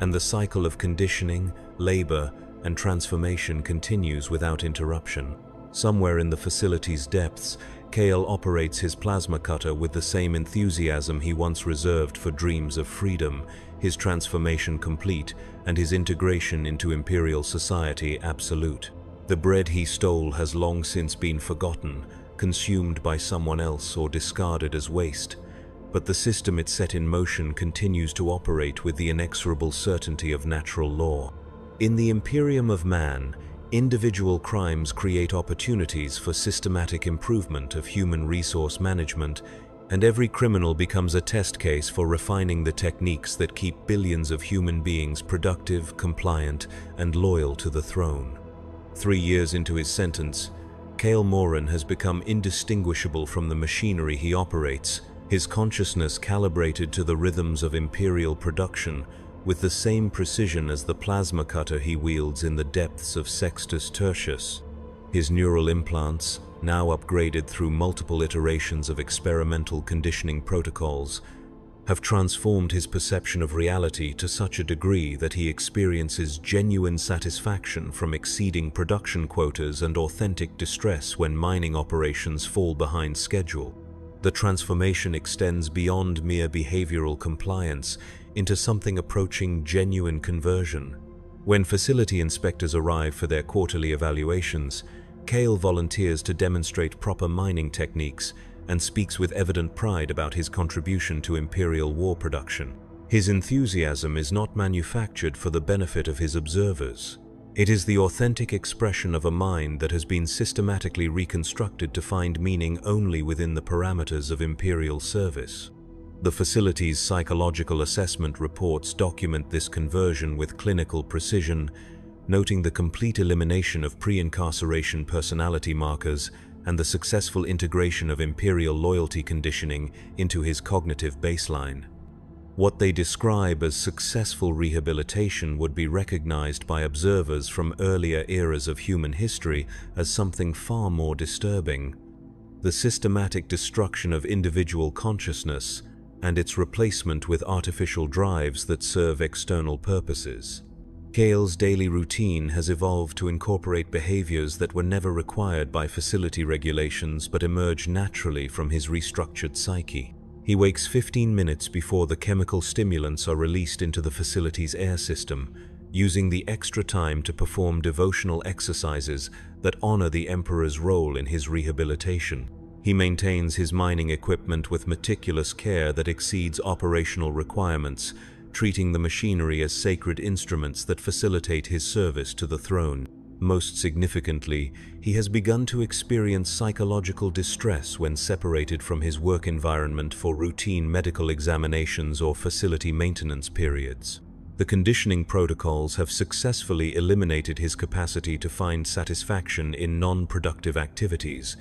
and the cycle of conditioning, labor, and transformation continues without interruption. Somewhere in the facility's depths, Kale operates his plasma cutter with the same enthusiasm he once reserved for dreams of freedom, his transformation complete, and his integration into Imperial society absolute. The bread he stole has long since been forgotten, consumed by someone else or discarded as waste, but the system it set in motion continues to operate with the inexorable certainty of natural law. In the Imperium of Man, individual crimes create opportunities for systematic improvement of human resource management, and every criminal becomes a test case for refining the techniques that keep billions of human beings productive, compliant, and loyal to the throne. 3 years into his sentence, Kale Moran has become indistinguishable from the machinery he operates, his consciousness calibrated to the rhythms of Imperial production, with the same precision as the plasma cutter he wields in the depths of Sextus Tertius. His neural implants, now upgraded through multiple iterations of experimental conditioning protocols, have transformed his perception of reality to such a degree that he experiences genuine satisfaction from exceeding production quotas and authentic distress when mining operations fall behind schedule. The transformation extends beyond mere behavioral compliance into something approaching genuine conversion. When facility inspectors arrive for their quarterly evaluations, Kale volunteers to demonstrate proper mining techniques and speaks with evident pride about his contribution to Imperial war production. His enthusiasm is not manufactured for the benefit of his observers. It is the authentic expression of a mind that has been systematically reconstructed to find meaning only within the parameters of Imperial service. The facility's psychological assessment reports document this conversion with clinical precision, noting the complete elimination of pre-incarceration personality markers and the successful integration of Imperial loyalty conditioning into his cognitive baseline. What they describe as successful rehabilitation would be recognized by observers from earlier eras of human history as something far more disturbing: the systematic destruction of individual consciousness and its replacement with artificial drives that serve external purposes. Kale's daily routine has evolved to incorporate behaviors that were never required by facility regulations but emerge naturally from his restructured psyche. He wakes 15 minutes before the chemical stimulants are released into the facility's air system, using the extra time to perform devotional exercises that honor the Emperor's role in his rehabilitation. He maintains his mining equipment with meticulous care that exceeds operational requirements, treating the machinery as sacred instruments that facilitate his service to the throne. Most significantly, he has begun to experience psychological distress when separated from his work environment for routine medical examinations or facility maintenance periods. The conditioning protocols have successfully eliminated his capacity to find satisfaction in non-productive activities,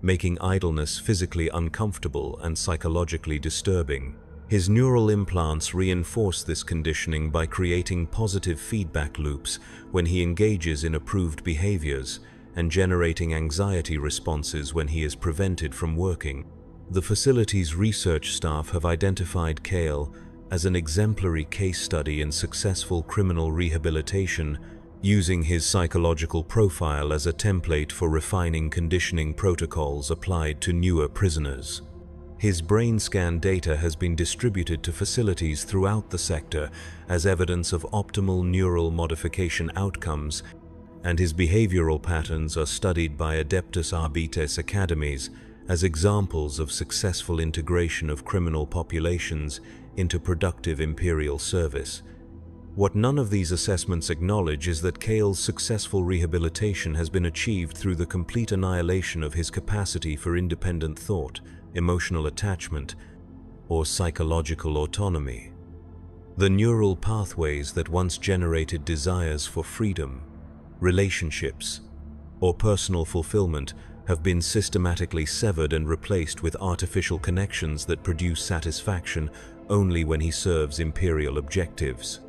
making idleness physically uncomfortable and psychologically disturbing. His neural implants reinforce this conditioning by creating positive feedback loops when he engages in approved behaviors and generating anxiety responses when he is prevented from working. The facility's research staff have identified Kale as an exemplary case study in successful criminal rehabilitation, using his psychological profile as a template for refining conditioning protocols applied to newer prisoners. His brain scan data has been distributed to facilities throughout the sector as evidence of optimal neural modification outcomes, and his behavioral patterns are studied by Adeptus Mechanicus academies as examples of successful integration of criminal populations into productive Imperial service. What none of these assessments acknowledge is that Kale's successful rehabilitation has been achieved through the complete annihilation of his capacity for independent thought, emotional attachment, or psychological autonomy. The neural pathways that once generated desires for freedom, relationships, or personal fulfillment have been systematically severed and replaced with artificial connections that produce satisfaction only when he serves Imperial objectives.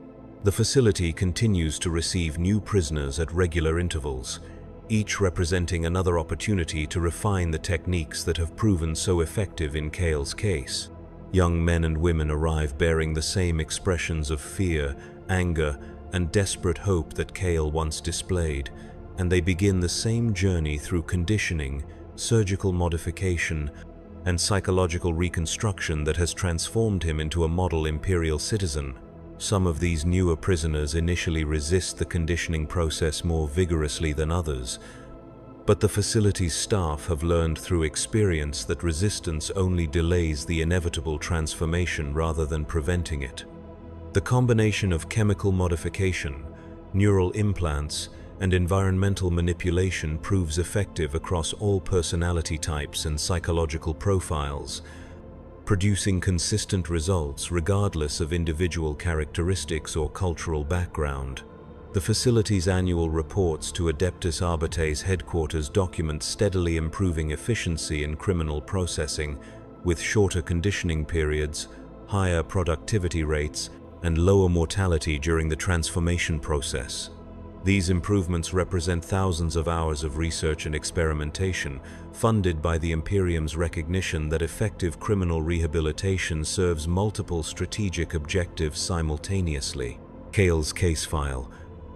The facility continues to receive new prisoners at regular intervals, each representing another opportunity to refine the techniques that have proven so effective in Kale's case. Young men and women arrive bearing the same expressions of fear, anger, and desperate hope that Kale once displayed, and they begin the same journey through conditioning, surgical modification, and psychological reconstruction that has transformed him into a model Imperial citizen. Some of these newer prisoners initially resist the conditioning process more vigorously than others, but the facility's staff have learned through experience that resistance only delays the inevitable transformation rather than preventing it. The combination of chemical modification, neural implants, and environmental manipulation proves effective across all personality types and psychological profiles, producing consistent results regardless of individual characteristics or cultural background. The facility's annual reports to Adeptus Arbitrae's headquarters document steadily improving efficiency in criminal processing, with shorter conditioning periods, higher productivity rates, and lower mortality during the transformation process. These improvements represent thousands of hours of research and experimentation, funded by the Imperium's recognition that effective criminal rehabilitation serves multiple strategic objectives simultaneously. Kale's case file,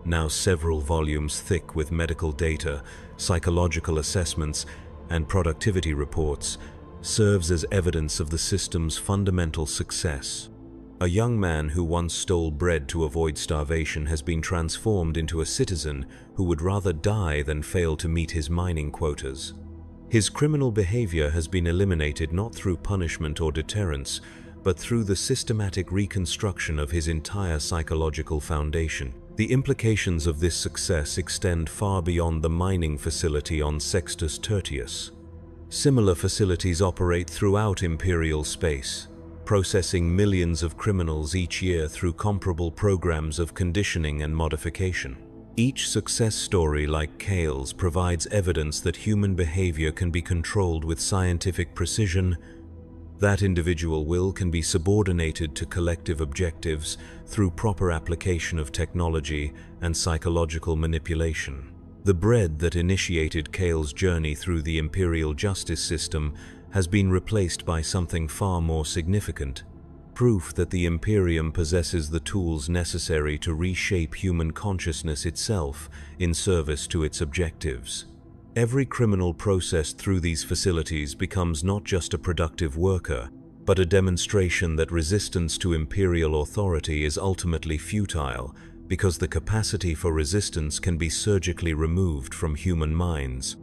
now several volumes thick with medical data, psychological assessments, and productivity reports, serves as evidence of the system's fundamental success. A young man who once stole bread to avoid starvation has been transformed into a citizen who would rather die than fail to meet his mining quotas. His criminal behavior has been eliminated not through punishment or deterrence, but through the systematic reconstruction of his entire psychological foundation. The implications of this success extend far beyond the mining facility on Sextus Tertius. Similar facilities operate throughout Imperial space, processing millions of criminals each year through comparable programs of conditioning and modification. Each success story like Kale's provides evidence that human behavior can be controlled with scientific precision. That individual will can be subordinated to collective objectives through proper application of technology and psychological manipulation. The bread that initiated Kale's journey through the Imperial justice system has been replaced by something far more significant: proof that the Imperium possesses the tools necessary to reshape human consciousness itself in service to its objectives. Every criminal processed through these facilities becomes not just a productive worker, but a demonstration that resistance to Imperial authority is ultimately futile, because the capacity for resistance can be surgically removed from human minds.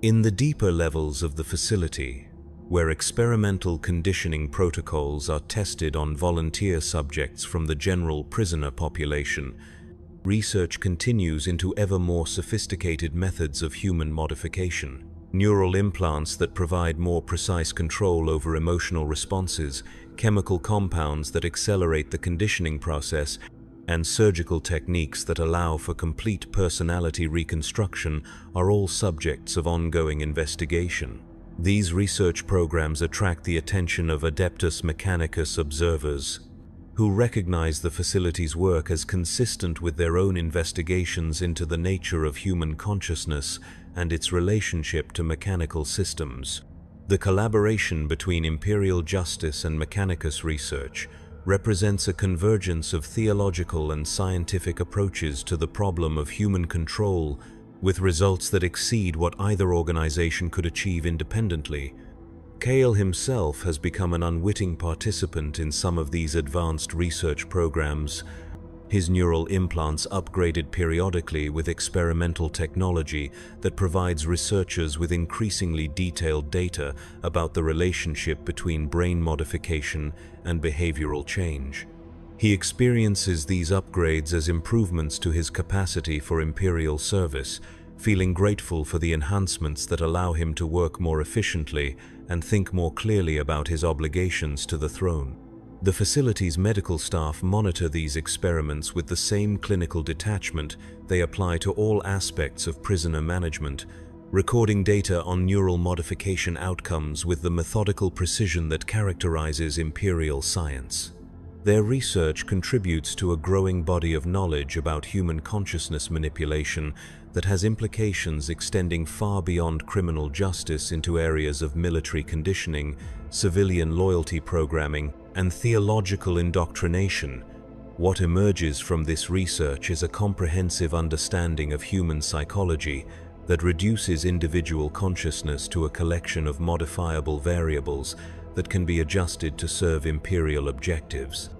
In the deeper levels of the facility, where experimental conditioning protocols are tested on volunteer subjects from the general prisoner population, research continues into ever more sophisticated methods of human modification. Neural implants that provide more precise control over emotional responses, chemical compounds that accelerate the conditioning process, and surgical techniques that allow for complete personality reconstruction are all subjects of ongoing investigation. These research programs attract the attention of Adeptus Mechanicus observers, who recognize the facility's work as consistent with their own investigations into the nature of human consciousness and its relationship to mechanical systems. The collaboration between Imperial justice and Mechanicus research represents a convergence of theological and scientific approaches to the problem of human control, with results that exceed what either organization could achieve independently. Kale himself has become an unwitting participant in some of these advanced research programs, his neural implants upgraded periodically with experimental technology that provides researchers with increasingly detailed data about the relationship between brain modification and behavioral change. He experiences these upgrades as improvements to his capacity for Imperial service, feeling grateful for the enhancements that allow him to work more efficiently and think more clearly about his obligations to the throne. The facility's medical staff monitor these experiments with the same clinical detachment they apply to all aspects of prisoner management, recording data on neural modification outcomes with the methodical precision that characterizes Imperial science. Their research contributes to a growing body of knowledge about human consciousness manipulation that has implications extending far beyond criminal justice into areas of military conditioning, civilian loyalty programming, and theological indoctrination. What emerges from this research is a comprehensive understanding of human psychology that reduces individual consciousness to a collection of modifiable variables that can be adjusted to serve imperial objectives.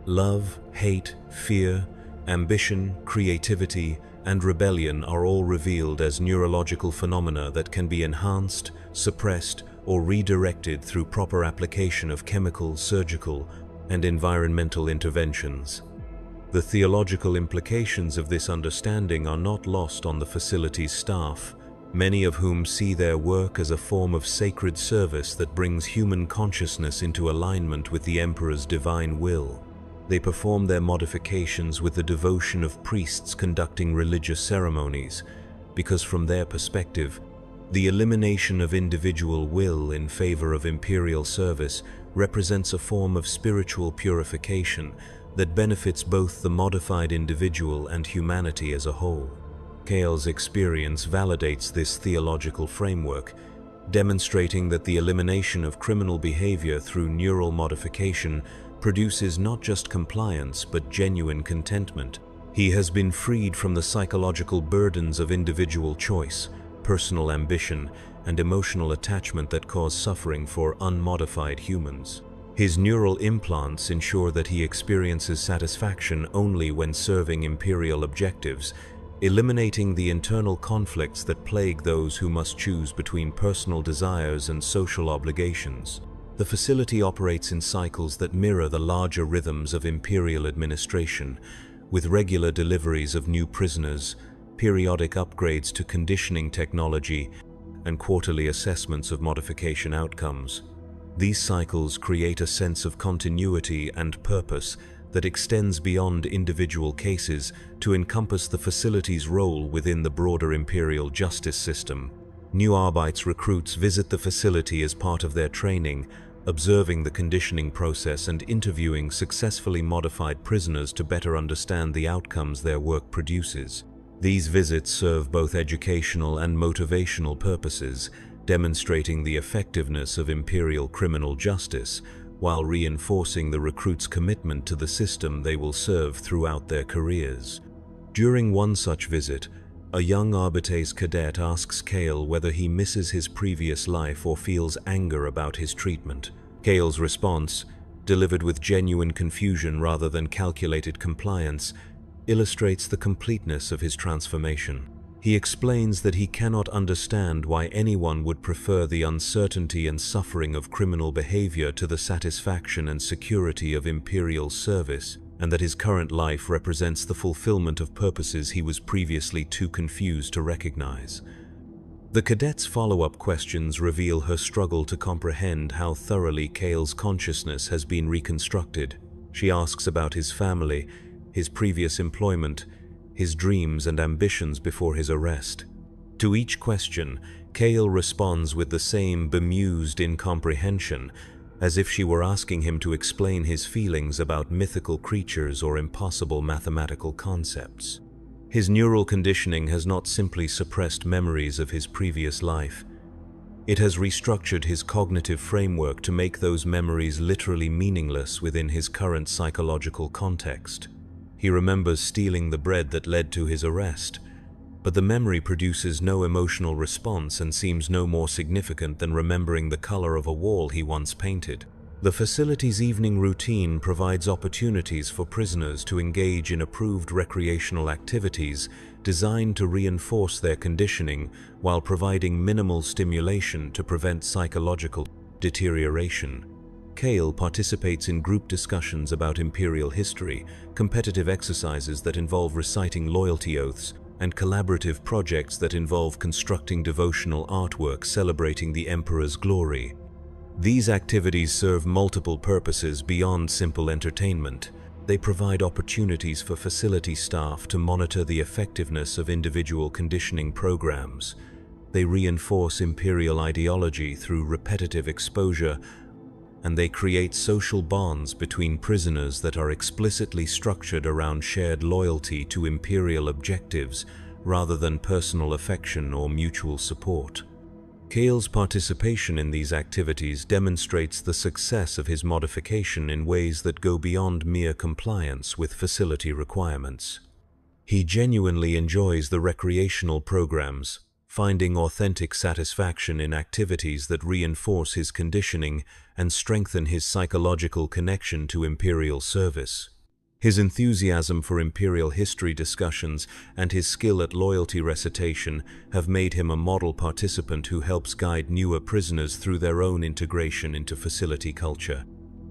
Love, hate, fear, ambition, creativity, and rebellion are all revealed as neurological phenomena that can be enhanced, suppressed, or redirected through proper application of chemical, surgical, and environmental interventions. The theological implications of this understanding are not lost on the facility's staff, many of whom see their work as a form of sacred service that brings human consciousness into alignment with the Emperor's divine will. They perform their modifications with the devotion of priests conducting religious ceremonies, because from their perspective, the elimination of individual will in favor of imperial service represents a form of spiritual purification that benefits both the modified individual and humanity as a whole. Cale's experience validates this theological framework, demonstrating that the elimination of criminal behavior through neural modification produces not just compliance but genuine contentment. He has been freed from the psychological burdens of individual choice, personal ambition, and emotional attachment that cause suffering for unmodified humans. His neural implants ensure that he experiences satisfaction only when serving imperial objectives, eliminating the internal conflicts that plague those who must choose between personal desires and social obligations. The facility operates in cycles that mirror the larger rhythms of imperial administration, with regular deliveries of new prisoners, periodic upgrades to conditioning technology, and quarterly assessments of modification outcomes. These cycles create a sense of continuity and purpose that extends beyond individual cases to encompass the facility's role within the broader imperial justice system. New Arbeits recruits visit the facility as part of their training, observing the conditioning process and interviewing successfully modified prisoners to better understand the outcomes their work produces. These visits serve both educational and motivational purposes, demonstrating the effectiveness of imperial criminal justice, while reinforcing the recruits' commitment to the system they will serve throughout their careers. During one such visit, a young Arbetes cadet asks Cale whether he misses his previous life or feels anger about his treatment. Cale's response, delivered with genuine confusion rather than calculated compliance, illustrates the completeness of his transformation. He explains that he cannot understand why anyone would prefer the uncertainty and suffering of criminal behavior to the satisfaction and security of imperial service, and that his current life represents the fulfillment of purposes he was previously too confused to recognize. The cadet's follow-up questions reveal her struggle to comprehend how thoroughly Cale's consciousness has been reconstructed. She asks about his family, his previous employment, his dreams and ambitions before his arrest. To each question, Cale responds with the same bemused incomprehension, as if she were asking him to explain his feelings about mythical creatures or impossible mathematical concepts. His neural conditioning has not simply suppressed memories of his previous life. It has restructured his cognitive framework to make those memories literally meaningless within his current psychological context. He remembers stealing the bread that led to his arrest, but the memory produces no emotional response and seems no more significant than remembering the color of a wall he once painted. The facility's evening routine provides opportunities for prisoners to engage in approved recreational activities designed to reinforce their conditioning while providing minimal stimulation to prevent psychological deterioration. Cale participates in group discussions about imperial history, competitive exercises that involve reciting loyalty oaths, and collaborative projects that involve constructing devotional artwork celebrating the Emperor's glory. These activities serve multiple purposes beyond simple entertainment. They provide opportunities for facility staff to monitor the effectiveness of individual conditioning programs. They reinforce imperial ideology through repetitive exposure, and they create social bonds between prisoners that are explicitly structured around shared loyalty to Imperial objectives rather than personal affection or mutual support. Kael's participation in these activities demonstrates the success of his modification in ways that go beyond mere compliance with facility requirements. He genuinely enjoys the recreational programs, finding authentic satisfaction in activities that reinforce his conditioning and strengthen his psychological connection to Imperial service. His enthusiasm for Imperial history discussions and his skill at loyalty recitation have made him a model participant who helps guide newer prisoners through their own integration into facility culture.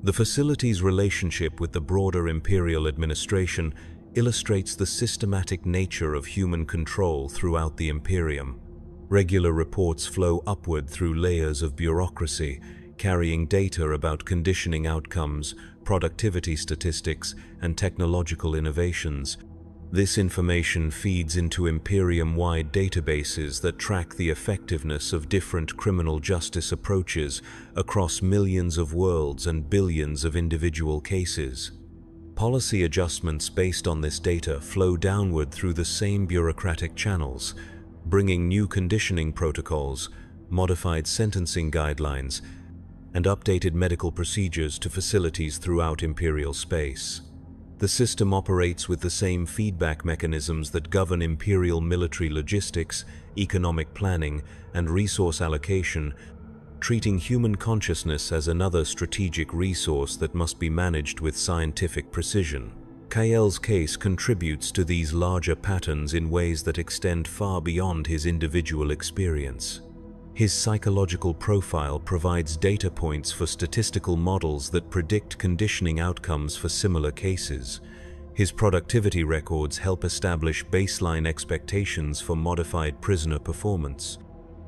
The facility's relationship with the broader Imperial administration illustrates the systematic nature of human control throughout the Imperium. Regular reports flow upward through layers of bureaucracy, carrying data about conditioning outcomes, productivity statistics, and technological innovations. This information feeds into Imperium-wide databases that track the effectiveness of different criminal justice approaches across millions of worlds and billions of individual cases. Policy adjustments based on this data flow downward through the same bureaucratic channels, bringing new conditioning protocols, modified sentencing guidelines, and updated medical procedures to facilities throughout Imperial space. The system operates with the same feedback mechanisms that govern Imperial military logistics, economic planning, and resource allocation, treating human consciousness as another strategic resource that must be managed with scientific precision. Kael's case contributes to these larger patterns in ways that extend far beyond his individual experience. His psychological profile provides data points for statistical models that predict conditioning outcomes for similar cases. His productivity records help establish baseline expectations for modified prisoner performance.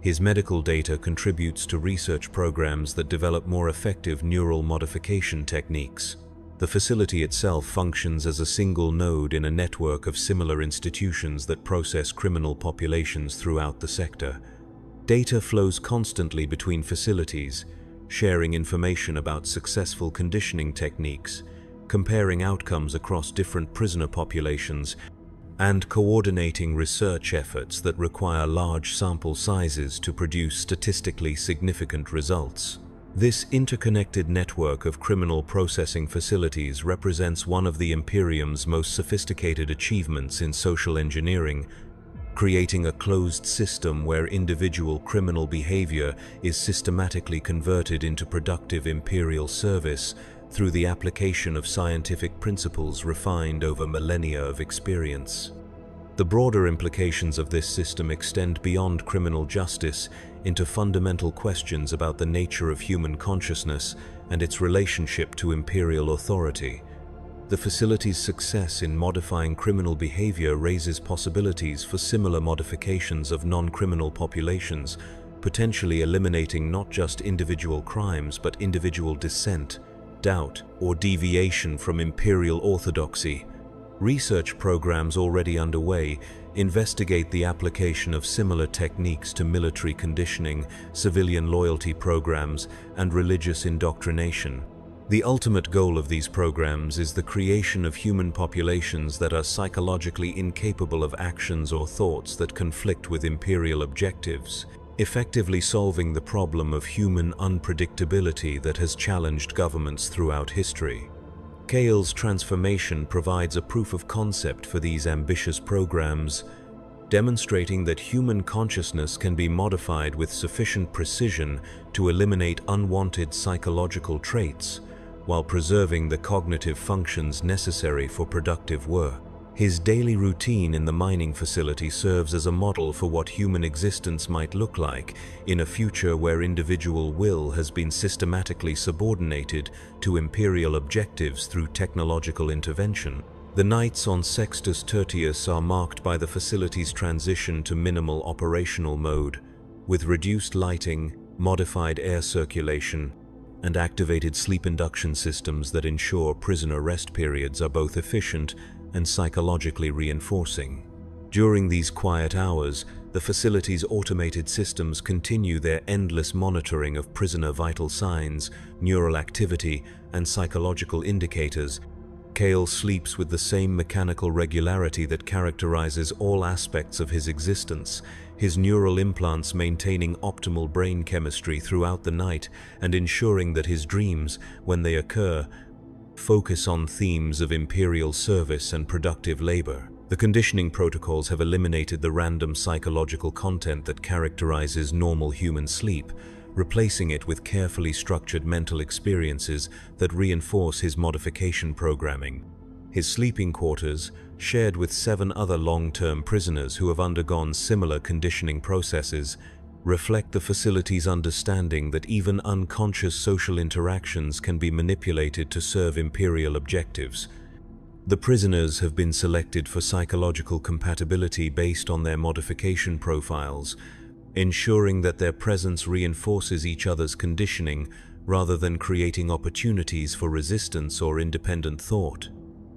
His medical data contributes to research programs that develop more effective neural modification techniques. The facility itself functions as a single node in a network of similar institutions that process criminal populations throughout the sector. Data flows constantly between facilities, sharing information about successful conditioning techniques, comparing outcomes across different prisoner populations, and coordinating research efforts that require large sample sizes to produce statistically significant results. This interconnected network of criminal processing facilities represents one of the Imperium's most sophisticated achievements in social engineering, creating a closed system where individual criminal behavior is systematically converted into productive Imperial service through the application of scientific principles refined over millennia of experience. The broader implications of this system extend beyond criminal justice into fundamental questions about the nature of human consciousness and its relationship to Imperial authority. The facility's success in modifying criminal behavior raises possibilities for similar modifications of non-criminal populations, potentially eliminating not just individual crimes but individual dissent, doubt, or deviation from Imperial orthodoxy. Research programs already underway investigate the application of similar techniques to military conditioning, civilian loyalty programs, and religious indoctrination. The ultimate goal of these programs is the creation of human populations that are psychologically incapable of actions or thoughts that conflict with Imperial objectives, effectively solving the problem of human unpredictability that has challenged governments throughout history. Kael's transformation provides a proof of concept for these ambitious programs, demonstrating that human consciousness can be modified with sufficient precision to eliminate unwanted psychological traits, while preserving the cognitive functions necessary for productive work. His daily routine in the mining facility serves as a model for what human existence might look like in a future where individual will has been systematically subordinated to Imperial objectives through technological intervention. The nights on Sextus Tertius are marked by the facility's transition to minimal operational mode, with reduced lighting, modified air circulation, and activated sleep induction systems that ensure prisoner rest periods are both efficient and psychologically reinforcing. During these quiet hours, the facility's automated systems continue their endless monitoring of prisoner vital signs, neural activity, and psychological indicators. Kale sleeps with the same mechanical regularity that characterizes all aspects of his existence, his neural implants maintaining optimal brain chemistry throughout the night and ensuring that his dreams, when they occur, focus on themes of Imperial service and productive labor. The conditioning protocols have eliminated the random psychological content that characterizes normal human sleep, replacing it with carefully structured mental experiences that reinforce his modification programming. His sleeping quarters, shared with 7 other long-term prisoners who have undergone similar conditioning processes, reflect the facility's understanding that even unconscious social interactions can be manipulated to serve Imperial objectives. The prisoners have been selected for psychological compatibility based on their modification profiles, ensuring that their presence reinforces each other's conditioning rather than creating opportunities for resistance or independent thought.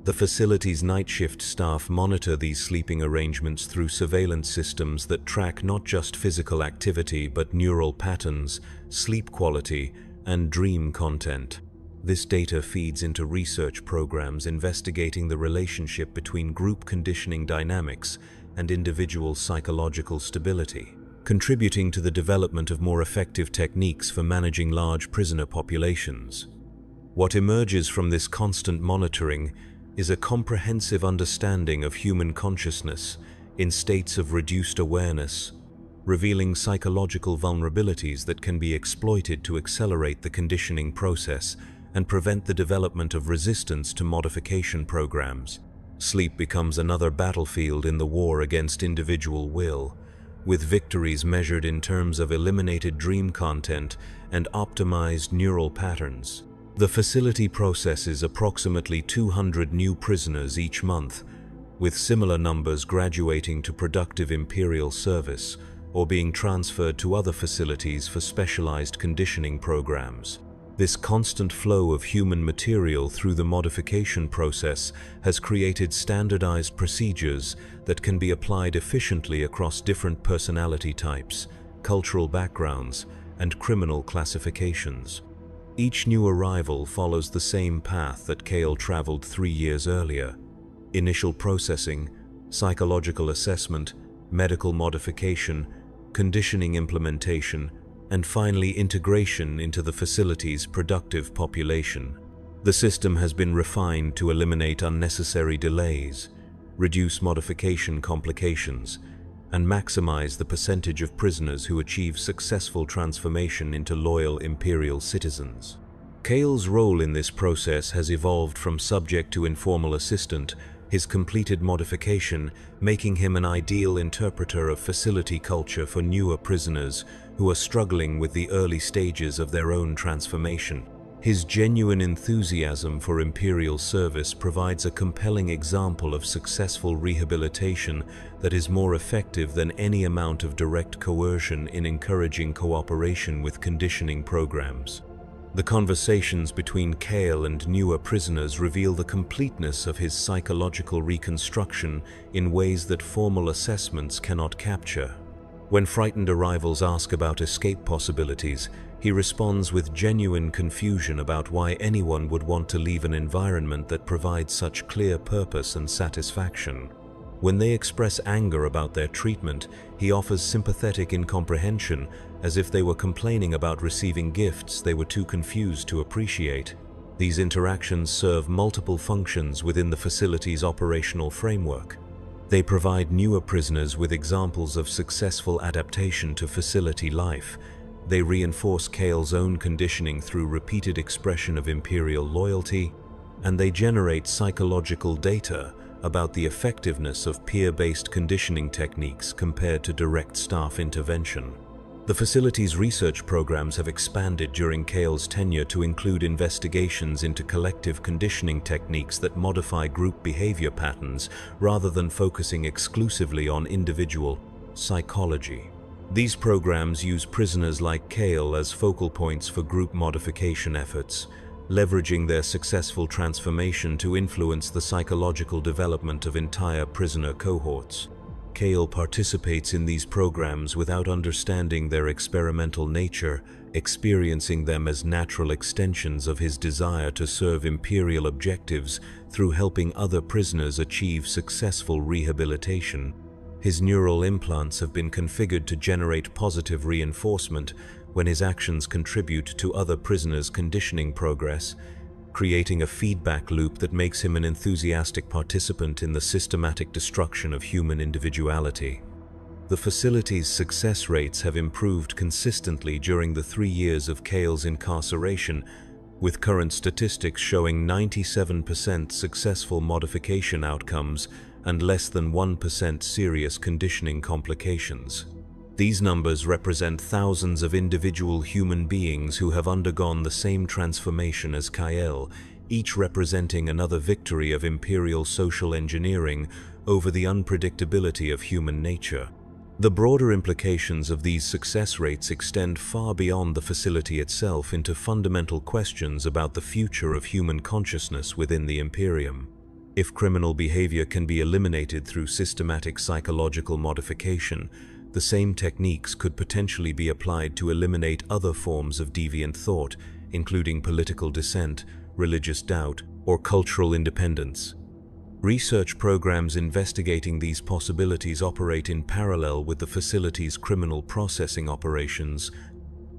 The facility's night shift staff monitor these sleeping arrangements through surveillance systems that track not just physical activity but neural patterns, sleep quality, and dream content. This data feeds into research programs investigating the relationship between group conditioning dynamics and individual psychological stability, contributing to the development of more effective techniques for managing large prisoner populations. What emerges from this constant monitoring is a comprehensive understanding of human consciousness in states of reduced awareness, revealing psychological vulnerabilities that can be exploited to accelerate the conditioning process and prevent the development of resistance to modification programs. Sleep becomes another battlefield in the war against individual will, with victories measured in terms of eliminated dream content and optimized neural patterns. The facility processes approximately 200 new prisoners each month, with similar numbers graduating to productive Imperial service or being transferred to other facilities for specialized conditioning programs. This constant flow of human material through the modification process has created standardized procedures that can be applied efficiently across different personality types, cultural backgrounds, and criminal classifications. Each new arrival follows the same path that Kale traveled 3 years earlier: initial processing, psychological assessment, medical modification, conditioning implementation, and finally integration into the facility's productive population. The system has been refined to eliminate unnecessary delays, reduce modification complications, and maximize the percentage of prisoners who achieve successful transformation into loyal Imperial citizens. Kale's role in this process has evolved from subject to informal assistant, his completed modification making him an ideal interpreter of facility culture for newer prisoners who are struggling with the early stages of their own transformation. His genuine enthusiasm for Imperial service provides a compelling example of successful rehabilitation that is more effective than any amount of direct coercion in encouraging cooperation with conditioning programs. The conversations between Kale and newer prisoners reveal the completeness of his psychological reconstruction in ways that formal assessments cannot capture. When frightened arrivals ask about escape possibilities, he responds with genuine confusion about why anyone would want to leave an environment that provides such clear purpose and satisfaction. When they express anger about their treatment, he offers sympathetic incomprehension, as if they were complaining about receiving gifts they were too confused to appreciate. These interactions serve multiple functions within the facility's operational framework. They provide newer prisoners with examples of successful adaptation to facility life. They reinforce Kale's own conditioning through repeated expression of Imperial loyalty, and they generate psychological data about the effectiveness of peer-based conditioning techniques compared to direct staff intervention. The facility's research programs have expanded during Kale's tenure to include investigations into collective conditioning techniques that modify group behavior patterns rather than focusing exclusively on individual psychology. These programs use prisoners like Kale as focal points for group modification efforts, leveraging their successful transformation to influence the psychological development of entire prisoner cohorts. Kale participates in these programs without understanding their experimental nature, experiencing them as natural extensions of his desire to serve Imperial objectives through helping other prisoners achieve successful rehabilitation. His neural implants have been configured to generate positive reinforcement when his actions contribute to other prisoners' conditioning progress, creating a feedback loop that makes him an enthusiastic participant in the systematic destruction of human individuality. The facility's success rates have improved consistently during the 3 years of Kale's incarceration, with current statistics showing 97% successful modification outcomes and less than 1% serious conditioning complications. These numbers represent thousands of individual human beings who have undergone the same transformation as Kale, each representing another victory of Imperial social engineering over the unpredictability of human nature. The broader implications of these success rates extend far beyond the facility itself into fundamental questions about the future of human consciousness within the Imperium. If criminal behavior can be eliminated through systematic psychological modification, the same techniques could potentially be applied to eliminate other forms of deviant thought, including political dissent, religious doubt, or cultural independence. Research programs investigating these possibilities operate in parallel with the facility's criminal processing operations,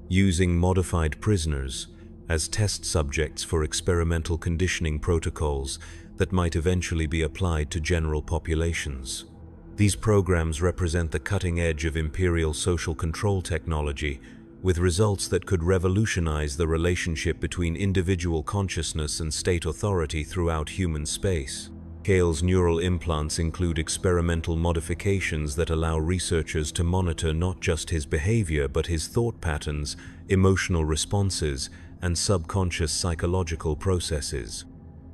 using modified prisoners as test subjects for experimental conditioning protocols that might eventually be applied to general populations. These programs represent the cutting edge of Imperial social control technology, with results that could revolutionize the relationship between individual consciousness and state authority throughout human space. Kale's neural implants include experimental modifications that allow researchers to monitor not just his behavior but his thought patterns, emotional responses, and subconscious psychological processes.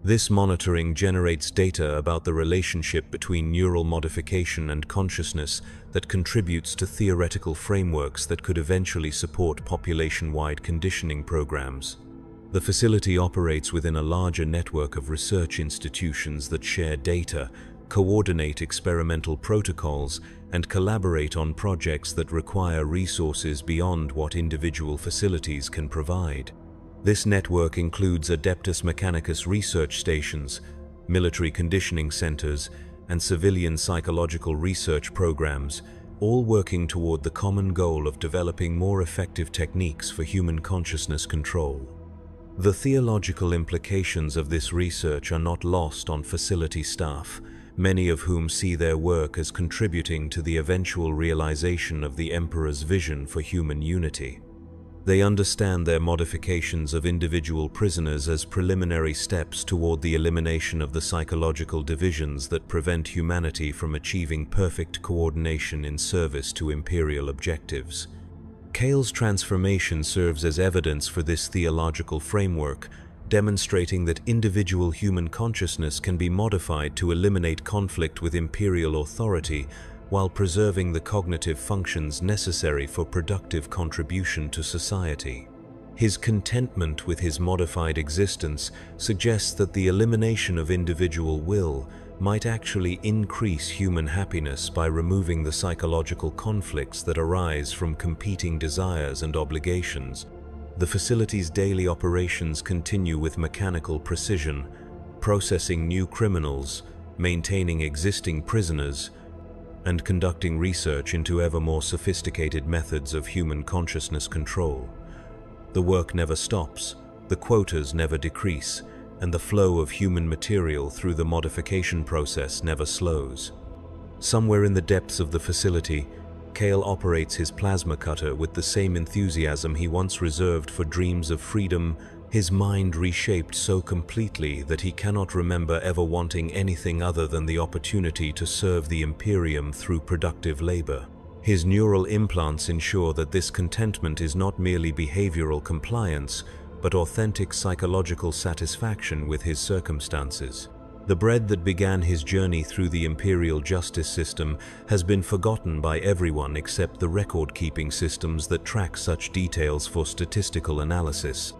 This monitoring generates data about the relationship between neural modification and consciousness that contributes to theoretical frameworks that could eventually support population-wide conditioning programs. The facility operates within a larger network of research institutions that share data, coordinate experimental protocols, and collaborate on projects that require resources beyond what individual facilities can provide. This network includes Adeptus Mechanicus research stations, military conditioning centers, and civilian psychological research programs, all working toward the common goal of developing more effective techniques for human consciousness control. The theological implications of this research are not lost on facility staff, many of whom see their work as contributing to the eventual realization of the Emperor's vision for human unity. They understand their modifications of individual prisoners as preliminary steps toward the elimination of the psychological divisions that prevent humanity from achieving perfect coordination in service to Imperial objectives. Kale's transformation serves as evidence for this theological framework, demonstrating that individual human consciousness can be modified to eliminate conflict with Imperial authority while preserving the cognitive functions necessary for productive contribution to society. His contentment with his modified existence suggests that the elimination of individual will might actually increase human happiness by removing the psychological conflicts that arise from competing desires and obligations. The facility's daily operations continue with mechanical precision, processing new criminals, maintaining existing prisoners, and conducting research into ever more sophisticated methods of human consciousness control. The work never stops, the quotas never decrease, and the flow of human material through the modification process never slows. Somewhere in the depths of the facility, Kale operates his plasma cutter with the same enthusiasm he once reserved for dreams of freedom, his mind reshaped so completely that he cannot remember ever wanting anything other than the opportunity to serve the Imperium through productive labor. His neural implants ensure that this contentment is not merely behavioral compliance, but authentic psychological satisfaction with his circumstances. The bread that began his journey through the Imperial justice system has been forgotten by everyone except the record-keeping systems that track such details for statistical analysis.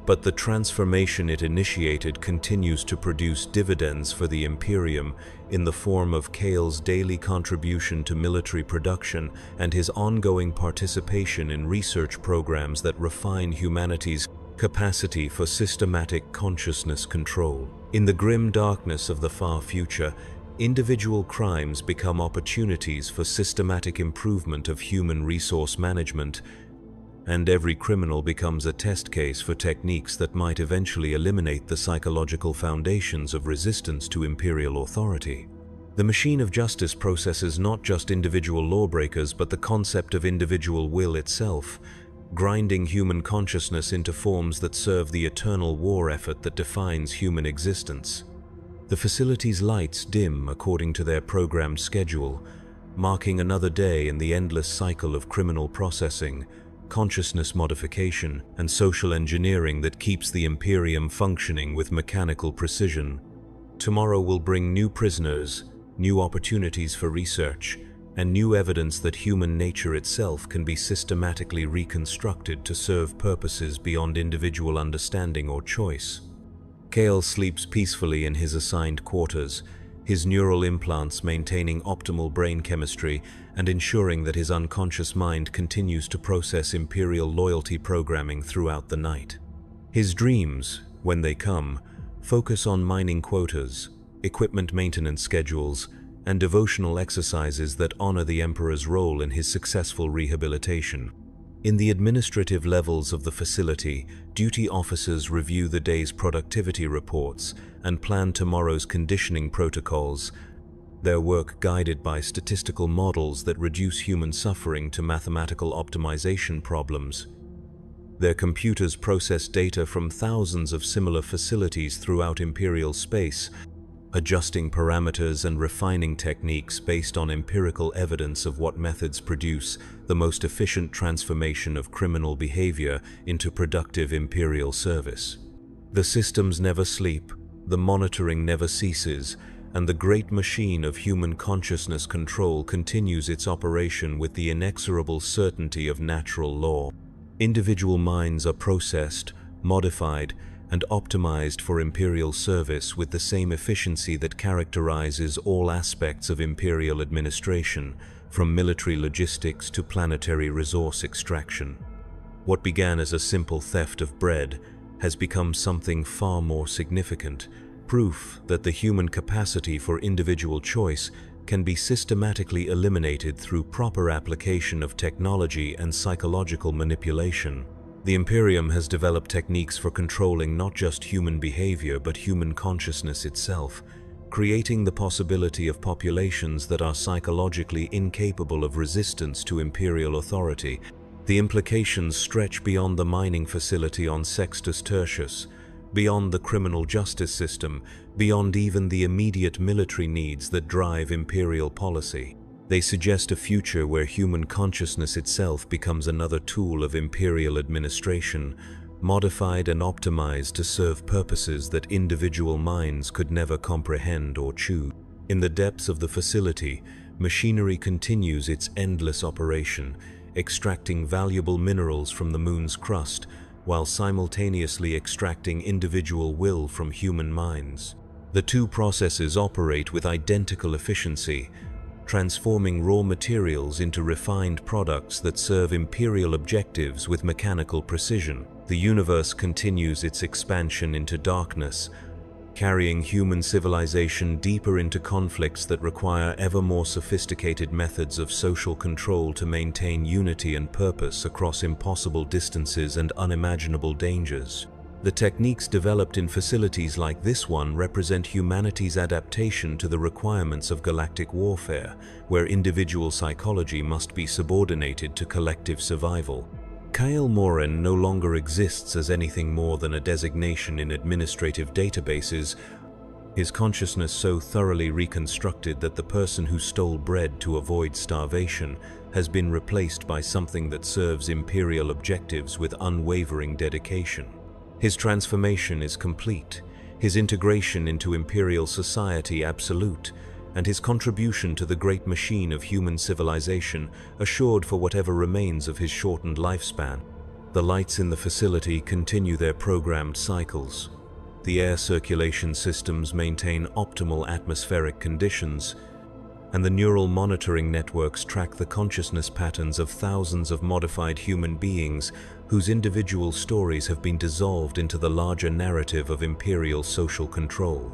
But the transformation it initiated continues to produce dividends for the Imperium in the form of Kale's daily contribution to military production and his ongoing participation in research programs that refine humanity's capacity for systematic consciousness control. In the grim darkness of the far future, individual crimes become opportunities for systematic improvement of human resource management, and every criminal becomes a test case for techniques that might eventually eliminate the psychological foundations of resistance to imperial authority. The machine of justice processes not just individual lawbreakers, but the concept of individual will itself, grinding human consciousness into forms that serve the eternal war effort that defines human existence. The facility's lights dim according to their programmed schedule, marking another day in the endless cycle of criminal processing, consciousness modification, and social engineering that keeps the Imperium functioning with mechanical precision. Tomorrow will bring new prisoners, new opportunities for research, and new evidence that human nature itself can be systematically reconstructed to serve purposes beyond individual understanding or choice. Kale sleeps peacefully in his assigned quarters, his neural implants maintaining optimal brain chemistry and ensuring that his unconscious mind continues to process Imperial loyalty programming throughout the night. His dreams, when they come, focus on mining quotas, equipment maintenance schedules, and devotional exercises that honor the Emperor's role in his successful rehabilitation. In the administrative levels of the facility, duty officers review the day's productivity reports and plan tomorrow's conditioning protocols, their work guided by statistical models that reduce human suffering to mathematical optimization problems. Their computers process data from thousands of similar facilities throughout Imperial space, adjusting parameters and refining techniques based on empirical evidence of what methods produce the most efficient transformation of criminal behavior into productive Imperial service. The systems never sleep, the monitoring never ceases, and the great machine of human consciousness control continues its operation with the inexorable certainty of natural law. Individual minds are processed, modified, and optimized for Imperial service with the same efficiency that characterizes all aspects of Imperial administration, from military logistics to planetary resource extraction. What began as a simple theft of bread has become something far more significant, proof that the human capacity for individual choice can be systematically eliminated through proper application of technology and psychological manipulation. The Imperium has developed techniques for controlling not just human behavior but human consciousness itself, creating the possibility of populations that are psychologically incapable of resistance to Imperial authority. The implications stretch beyond the mining facility on Sextus Tertius, beyond the criminal justice system, beyond even the immediate military needs that drive Imperial policy. They suggest a future where human consciousness itself becomes another tool of Imperial administration, modified and optimized to serve purposes that individual minds could never comprehend or choose. In the depths of the facility, machinery continues its endless operation, extracting valuable minerals from the moon's crust, while simultaneously extracting individual will from human minds. The two processes operate with identical efficiency, transforming raw materials into refined products that serve Imperial objectives with mechanical precision. The universe continues its expansion into darkness, carrying human civilization deeper into conflicts that require ever more sophisticated methods of social control to maintain unity and purpose across impossible distances and unimaginable dangers. The techniques developed in facilities like this one represent humanity's adaptation to the requirements of galactic warfare, where individual psychology must be subordinated to collective survival. Kyle Morin no longer exists as anything more than a designation in administrative databases, his consciousness so thoroughly reconstructed that the person who stole bread to avoid starvation has been replaced by something that serves Imperial objectives with unwavering dedication. His transformation is complete, his integration into Imperial society absolute, and his contribution to the great machine of human civilization assured for whatever remains of his shortened lifespan. The lights in the facility continue their programmed cycles. The air circulation systems maintain optimal atmospheric conditions, and the neural monitoring networks track the consciousness patterns of thousands of modified human beings whose individual stories have been dissolved into the larger narrative of Imperial social control.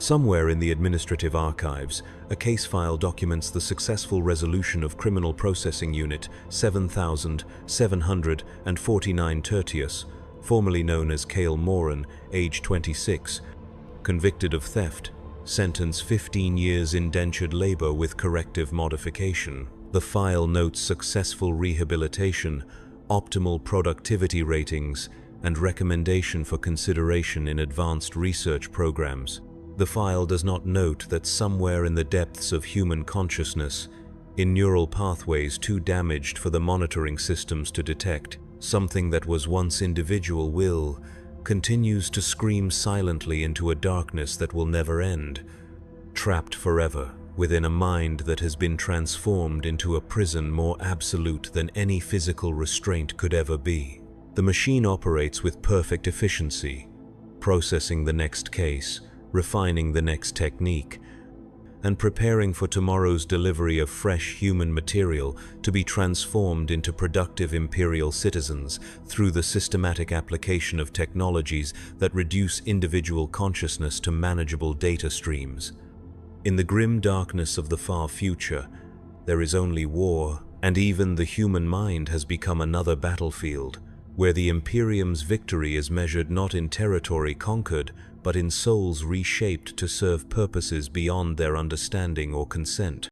Somewhere in the administrative archives, a case file documents the successful resolution of Criminal Processing Unit 7749 Tertius, formerly known as Cale Moran, age 26, convicted of theft, sentence 15 years indentured labor with corrective modification. The file notes successful rehabilitation, optimal productivity ratings, and recommendation for consideration in advanced research programs. The file does not note that somewhere in the depths of human consciousness, in neural pathways too damaged for the monitoring systems to detect, something that was once individual will continues to scream silently into a darkness that will never end, trapped forever within a mind that has been transformed into a prison more absolute than any physical restraint could ever be. The machine operates with perfect efficiency, processing the next case, refining the next technique, and preparing for tomorrow's delivery of fresh human material to be transformed into productive Imperial citizens through the systematic application of technologies that reduce individual consciousness to manageable data streams. In the grim darkness of the far future, there is only war, and even the human mind has become another battlefield, where the Imperium's victory is measured not in territory conquered, but in souls reshaped to serve purposes beyond their understanding or consent.